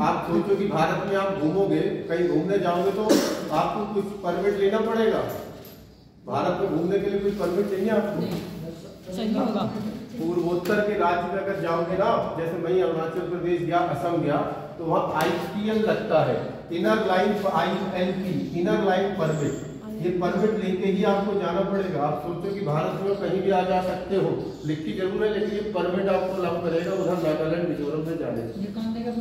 आप सोचो कि भारत में आप घूमोगे, कहीं घूमने जाओगे तो आपको कुछ परमिट लेना पड़ेगा। भारत में घूमने के लिए कोई परमिट चाहिए आपको? चाहिए होगा। पूर्वोत्तर के राज्य में अगर जाओगे ना, जैसे मैं अरुणाचल प्रदेश गया, असम गया, तो वहाँ IPL लगता है, inner line ILP, inner line permit. ये परमिट लेके ही आपको जाना पड़ेगा। आप सोचो कि भारत में कहीं भी आ जा सकते हो, लिख की जरूर है, लेकिन ये परमिट आपको अलाउ करेगा उधर नागालैंड मिजोरम में जाने ये कौन देगा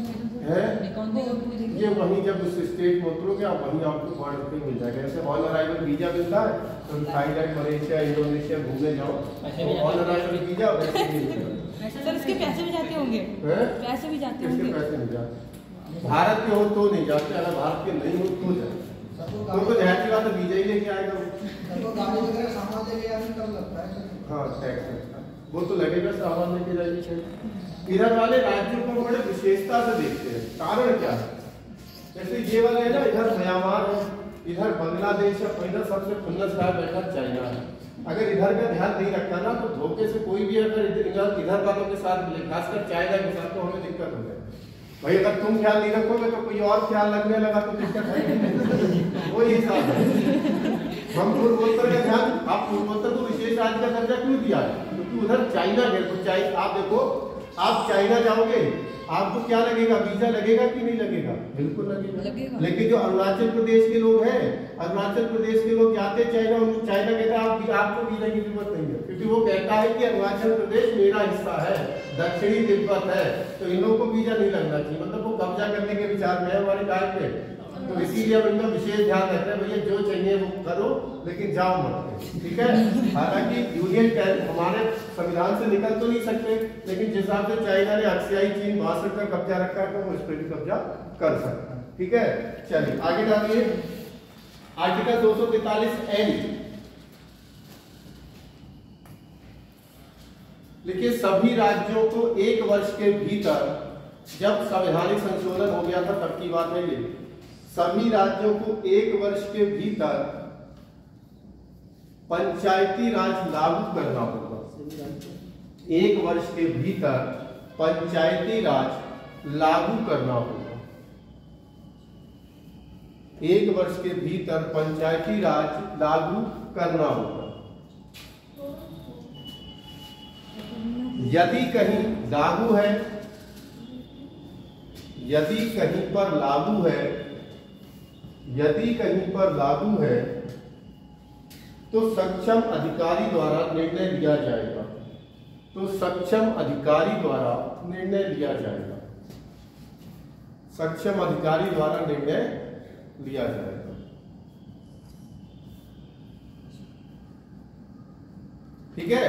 है। ये कौन देगा? ये वहीं जब उस स्टेट में उतरोगे आप वहीं आपको बॉर्डर पे मिल जाएगा। जैसे ऑन अराइवल वीजा मिलता है तो थाईलैंड, मलेशिया, इंडोनेशिया घूमने जाओ तो ऑन अराइवल वीजा वैसे ही मिलता सर इसके पैसे भी जाते होंगे? है। पैसे भी जाते इसके होंगे? पैसे नहीं जाते। भारत के हो तो नहीं जाते, अगर भारत के नहीं हो तो जाते। तो जाहिर सी बात है वीजा ही लेके आएगा वो। गाड़ी वगैरह सामान लेके आने में कम लगता है। हाँ टैक्स लगता है, वो तो लगेगा, सामान लेके जाएगी। इधर वाले राज्यों को बड़े विशेषता से देखते हैं। कारण क्या है? जैसे ये वाले है ना, इधर म्यांमार है, इधर बांग्लादेश है, इधर सबसे खुन्नस गाय बैठा चाइना है। अगर इधर का ध्यान नहीं रखा ना तो धोखे से कोई भी अगर इधर वालों के साथ मिले, खासकर चाइना के साथ, तो हमें दिक्कत हो जाए। भाई अगर तुम ख्याल नहीं रखोगे तो कोई और ख्याल रखने लगा तो दिक्कत है। वही हिसाब है। हम पूर्वोत्तर का ध्यान, आप पूर्वोत्तर को विशेष राज्य का दर्जा क्यों दिया है? क्योंकि उधर चाइना है। तो आप देखो, आप चाइना जाओगे आपको क्या लगेगा? वीजा लगेगा कि नहीं लगेगा? बिल्कुल लगेगा। लेकिन जो अरुणाचल प्रदेश के लोग हैं, अरुणाचल प्रदेश के लोग जाते चाइना, उनको चाइना कहता है आपको वीजा की जरूरत नहीं है, क्योंकि वो कहता है कि अरुणाचल प्रदेश मेरा हिस्सा है, दक्षिणी तिब्बत है, तो इन लोगों को वीजा नहीं लगना चाहिए। मतलब वो कब्जा करने के विचार में है हमारे कार्य पे। तो इसीलिए हम इनका विशेष ध्यान रखते हैं, भैया जो चाहिए वो करो लेकिन जाओ मत। ठीक है। हालांकि यूनियन हमारे संविधान से निकल तो नहीं सकते, लेकिन जिस हिसाब से चाइना ने अक्सियाई चीन 62 का कब्जा रखा है तो वो इस पर भी कब्जा कर सकता है। ठीक है, चलिए आगे डालिए। आर्टिकल 243N देखिए, सभी राज्यों को 1 वर्ष के भीतर, जब संवैधानिक संशोधन हो गया था तब की बात है ये, सभी राज्यों को 1 वर्ष के भीतर पंचायती राज लागू करना होगा। 1 वर्ष के भीतर पंचायती राज लागू करना होगा। 1 वर्ष के भीतर पंचायती राज लागू करना होगा। यदि कहीं लागू है, यदि कहीं पर लागू है, यदि कहीं पर लागू है तो सक्षम अधिकारी द्वारा निर्णय लिया जाएगा। तो सक्षम अधिकारी द्वारा निर्णय लिया जाएगा। सक्षम अधिकारी द्वारा निर्णय लिया जाएगा। ठीक है।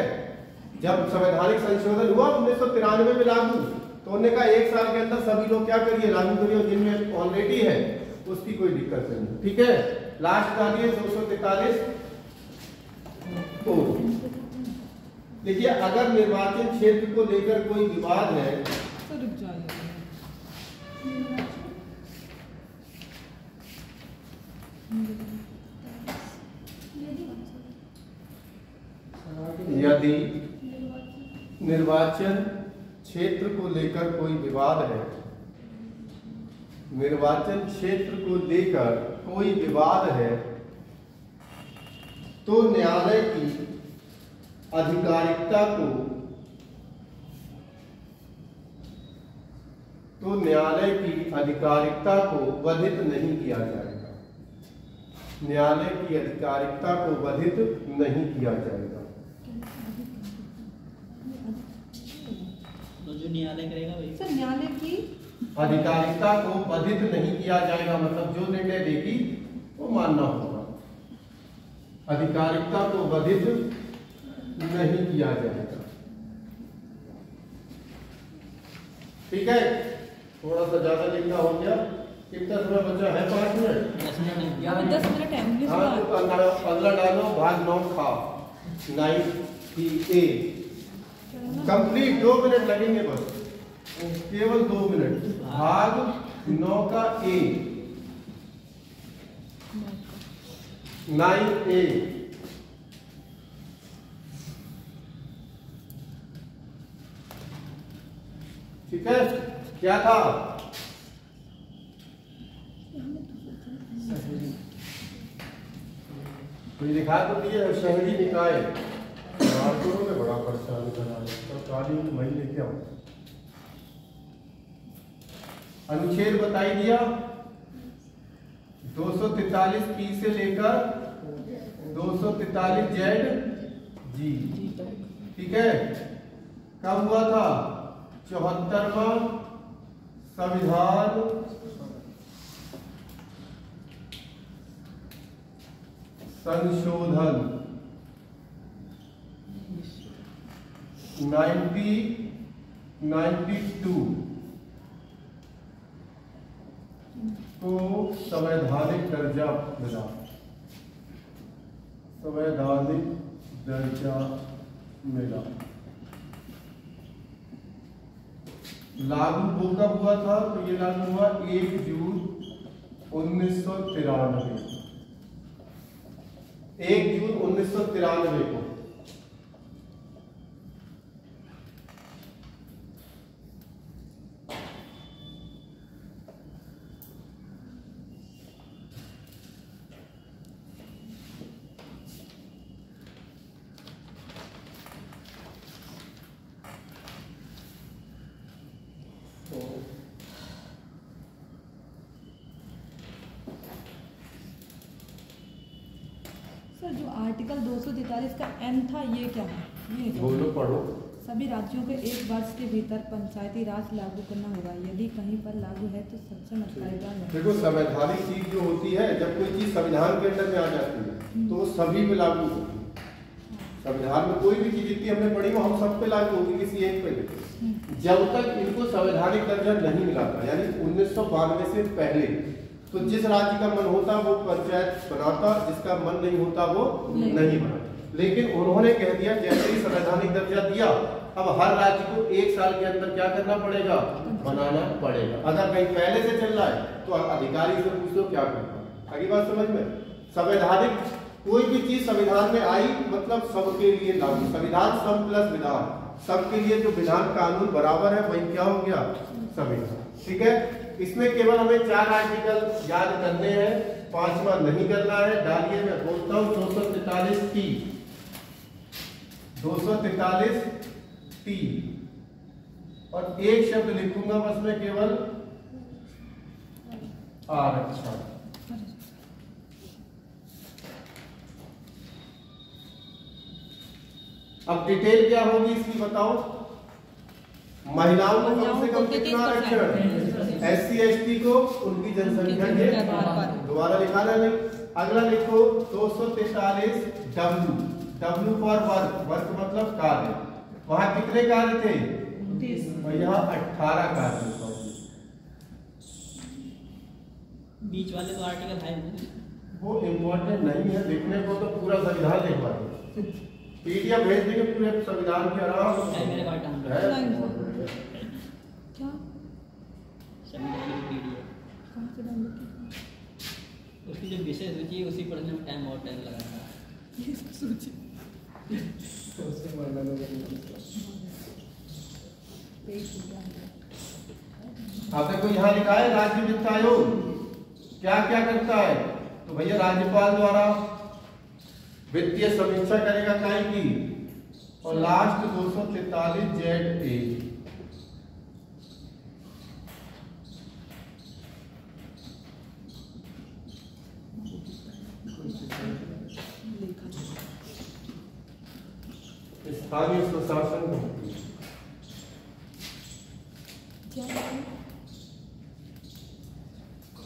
जब संवैधानिक संशोधन हुआ 1993 में लागू, तो उन्होंने कहा 1 साल के अंदर सभी लोग क्या करिए, लागू करिए, जिनमें ऑलरेडी है उसकी कोई दिक्कत नहीं। ठीक है। लास्ट डालिए 243। देखिए, अगर निर्वाचन क्षेत्र को लेकर कोई विवाद है तो रुक जाइए। यदि निर्वाचन क्षेत्र को लेकर कोई विवाद है, निर्वाचन क्षेत्र को लेकर कोई विवाद है, तो न्यायालय की अधिकारिकता को बाधित नहीं किया जाएगा। न्यायालय की अधिकारिकता को बाधित नहीं किया जाएगा। तो जो न्यायालय करेगा वही। सर न्यायालय की अधिकारिकता को बाधित नहीं किया जाएगा, मतलब जो निर्णय देगी वो मानना होगा। अधिकारिकता को बाधित नहीं किया जाएगा। ठीक है। थोड़ा सा ज्यादा लिखना हो गया। कितना समय बचा है? 5 मिनट। 10 मिनट। यहाँ 10 मिनट है। इंग्लिश हाँ तो 15 डालो, भाग 9 खा 9 कंप्लीट। 2 मिनट लगेंगे बस, केवल 2 मिनट। भाग 9 का A 9A। ठीक है। क्या था? कोई दिखा तो दिए शहरी निकाय मार्कों में बड़ा परेशान करा तो कानून वही लेके आओ। अनुच्छेद बताई दिया। 243 पी से लेकर 243 जेड जी। ठीक है, कब हुआ था? 74वां संविधान संशोधन 1992 को संवैधानिक दर्जा मिला। संवैधानिक दर्जा मिला। लागू वो कब हुआ था? तो ये लागू हुआ 1 जून 1993, 1 जून 1993 को। सर जो आर्टिकल 243 का एन था ये क्या है? ये बोलो, पढ़ो। सभी राज्यों को 1 वर्ष के भीतर पंचायती राज लागू करना होगा। यदि कहीं पर लागू है तो सक्षम अधिकारियों द्वारा। देखो, संवैधानिक चीज जो होती है, जब कोई चीज संविधान के अंदर में आ जाती है तो वो सभी पे लागू होगी। संविधान में कोई भी चीज जितनी हमने पढ़ी वो हम सब पे लागू होगी, किसी एक पे नहीं। जब तक इनको संवैधानिक दर्जा नहीं मिला था, यानी 1992 से पहले, तो जिस राज्य का मन होता वो पंचायत बनाता, जिसका मन नहीं होता वो नहीं बनाता। लेकिन उन्होंने कह दिया जैसे ही संवैधानिक दर्जा दिया, अब हर राज्य को 1 साल के अंदर क्या करना पड़ेगा? बनाना पड़ेगा। अगर कहीं पहले से चल रहा है तो अधिकारी से पूछ लो क्या करना। आगे बात समझ में? संवैधानिक कोई भी चीज संविधान में आई मतलब सबके लिए लागू। संविधान सम प्लस विधान, सबके लिए जो विधान कानून बराबर है वही क्या हो गया? संविधान। ठीक है, इसमें केवल हमें 4 आर्टिकल याद करने हैं, 5वां नहीं करना है। डालिए, मैं बोलता हूं 243 टी, 243 टी, और एक शब्द लिखूंगा बस मैं केवल, आरक्षण। अब डिटेल क्या होगी इसकी बताओ। महिलाओं को कम से कम कितना आरक्षण? SC ST को उनकी जनसंख्या के दोबारा लिखा है नहीं। अगला लिखो 243 W, W for work, work मतलब कार्य। वहां कितने कार्य थे? और यहाँ 18 कार्य। बीच वाले तो आर्टिकल है वो इम्पोर्टेंट नहीं है, देखने को तो पूरा संविधान लिखवा दो। PDF भेज देंगे पूरे संविधान के आराम है मेरे पास डाउन क्या? संविधान PDF कहाँ से डाउनलोड किया? उसकी जो विषय सूची है उसी पढ़ने में टाइम और टाइम लगा था। सूची आप देखो यहाँ लिखा है राज्य वित्त आयोग क्या क्या करता है? तो भैया राज्यपाल द्वारा वित्तीय समीक्षा करेगा काय की, और लास्ट 243 ZA। स्थानीय स्वशासन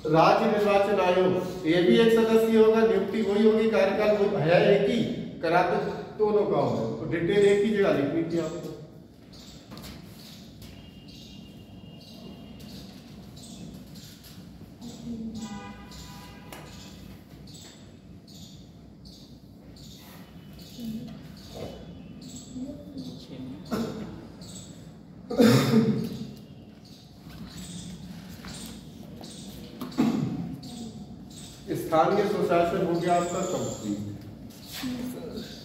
राज्य निर्वाचन आयोग, ये भी एक सदस्य होगा, नियुक्ति वही होगी, कार्यकाल वो है एक ही, कराते दोनों का होगा। तो डिटेल एक ही जगह लिखनी थी आपको। स्थानीय स्वशासन हो गया आपका कंप्लीट।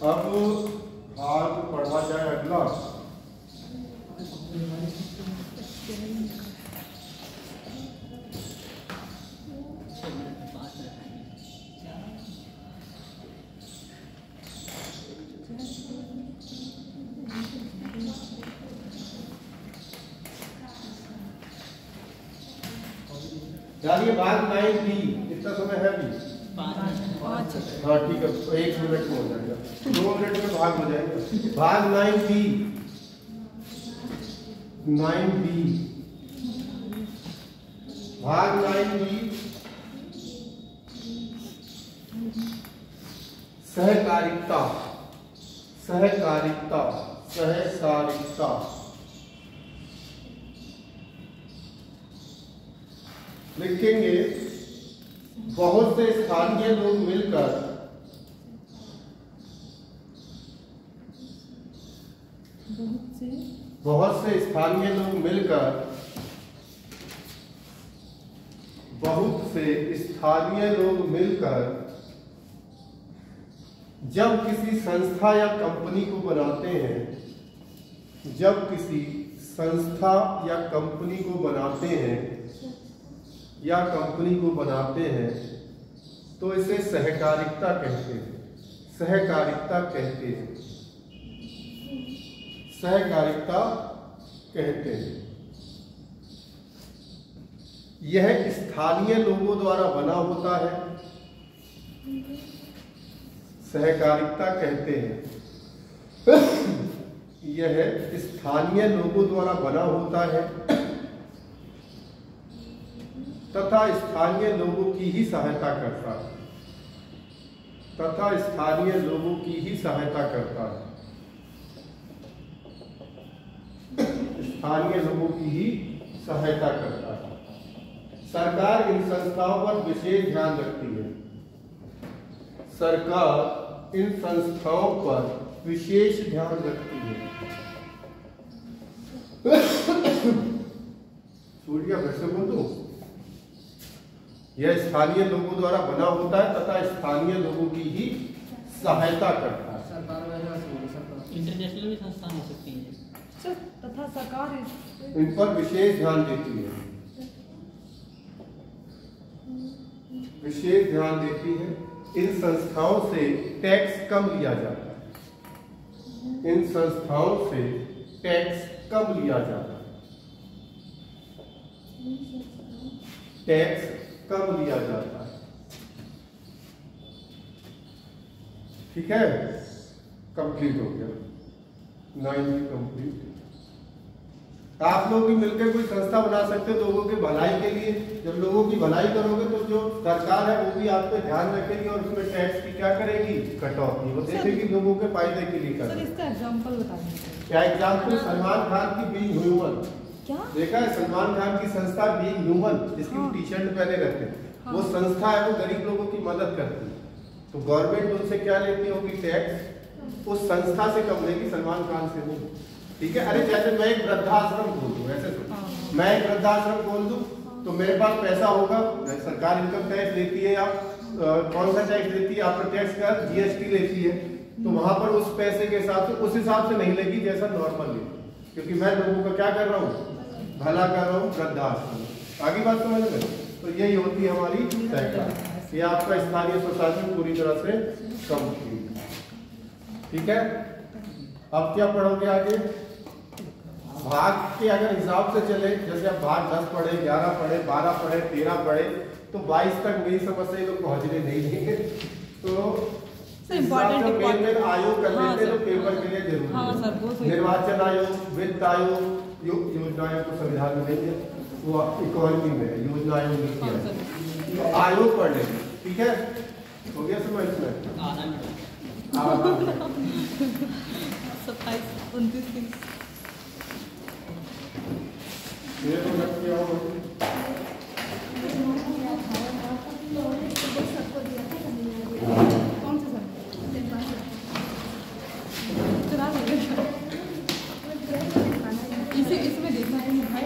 अब आज पढ़ा जाए अगला भाग 9B। इतना समय है भी? 5 हाँ ठीक है, तो 1 मिनट में हो जाएगा, 2 मिनट में भाग हो जाएगा। भाग 9B, 9B, भाग 9B सहकारिता, सहकारिता, सहकारिता। लिखेंगे बहुत से स्थानीय लोग मिलकर बहुत से स्थानीय लोग मिलकर बहुत से स्थानीय लोग मिलकर जब किसी संस्था या कंपनी को बनाते हैं, जब किसी संस्था या कंपनी को बनाते हैं या कंपनी को बनाते हैं तो इसे सहकारिता कहते हैं, सहकारिता कहते हैं, सहकारिता कहते हैं। यह स्थानीय लोगों द्वारा बना होता है, सहकारिता कहते हैं। यह स्थानीय लोगों द्वारा बना होता है तथा स्थानीय लोगों की ही सहायता करता है, तथा स्थानीय लोगों की ही सहायता करता है, स्थानीय लोगों की ही सहायता करता है। सरकार इन संस्थाओं पर विशेष ध्यान रखती है, सरकार इन संस्थाओं पर विशेष ध्यान रखती है। सूर्या वैसे बोल दो, यह स्थानीय लोगों द्वारा बना होता है तथा स्थानीय लोगों की ही सहायता करता है। सरकार में इंटरनेशनल भी संस्थान हो सकती है तथा सरकार इन पर विशेष ध्यान देती है, विशेष ध्यान देती है। इन संस्थाओं से टैक्स कम लिया जाता है, इन संस्थाओं से टैक्स कम लिया जाता है, टैक्स कम लिया जाता है। ठीक है, कंप्लीट हो गया, 9 कंप्लीट। आप लोग भी मिलकर कोई संस्था बना सकते हो लोगों की भलाई के लिए। जब लोगों की भलाई करोगे तो जो सरकार है वो भी आप पे ध्यान रखेगी और उसमें टैक्स की क्या करेगी, कटौती। वो देखेगी लोगों के फायदे के लिए कर। सर इसका एग्जांपल बताइए। क्या एग्जांपल? सलमान खान की बीइंग ह्यूमन, क्या देखा है? सलमान खान की संस्था बीइंग ह्यूमन, जिसकी हाँ। टी शर्ट पहने रहते हैं, हाँ। वो संस्था है, वो गरीब लोगों की मदद करती है। तो गवर्नमेंट उनसे क्या लेती होगी, टैक्स। उस संस्था से कम लेगी, सलमान खान से नहीं। ठीक है? अरे जैसे मैं एक वृद्धाश्रम खोल दूं, ऐसे तो मैं एक वृद्धाश्रम खोल दूं तो मेरे पास पैसा होगा, सरकार इनकम टैक्स लेती है या कौन सा टैक्स लेती है, आपका टैक्स का जीएसटी लेती है। तो वहां पर उस पैसे के हिसाब से, उस हिसाब से नहीं लेगी जैसा नॉर्मल लेगी, क्योंकि मैं लोगों का क्या कर रहा हूँ, भला कर रहा हूँ वृद्धाश्रम। आगे बात समझ में? तो यही होती है हमारी सरकार। ये आपका स्थानीय स्वशासन पूरी तरह से कंप्लीट। ठीक है, अब क्या पढ़ोगे आगे? भाग के अगर हिसाब से चले, जैसे आप भाग 10 पढ़े, 11 पढ़े, 12 पढ़े, 13 पढ़े, तो 22 तक मेरी समझ से लोग पहुंचने नहीं देंगे। तो इम्पोर्टेंट आयोग कर लेते तो पेपर के लिए जरूरी है। निर्वाचन आयोग, वित्त आयोग, योजना आयोग तो संविधान में नहीं है, वो इकोनॉमी में है, योजना आयोग नीति आयोग। तो आयोग पढ़ लेंगे। ठीक है, हो गया समझ में? 27, 29, 30 ये तो लग गया हो। कौन सा सर? चला लेंगे। इसमें देखना है भाई।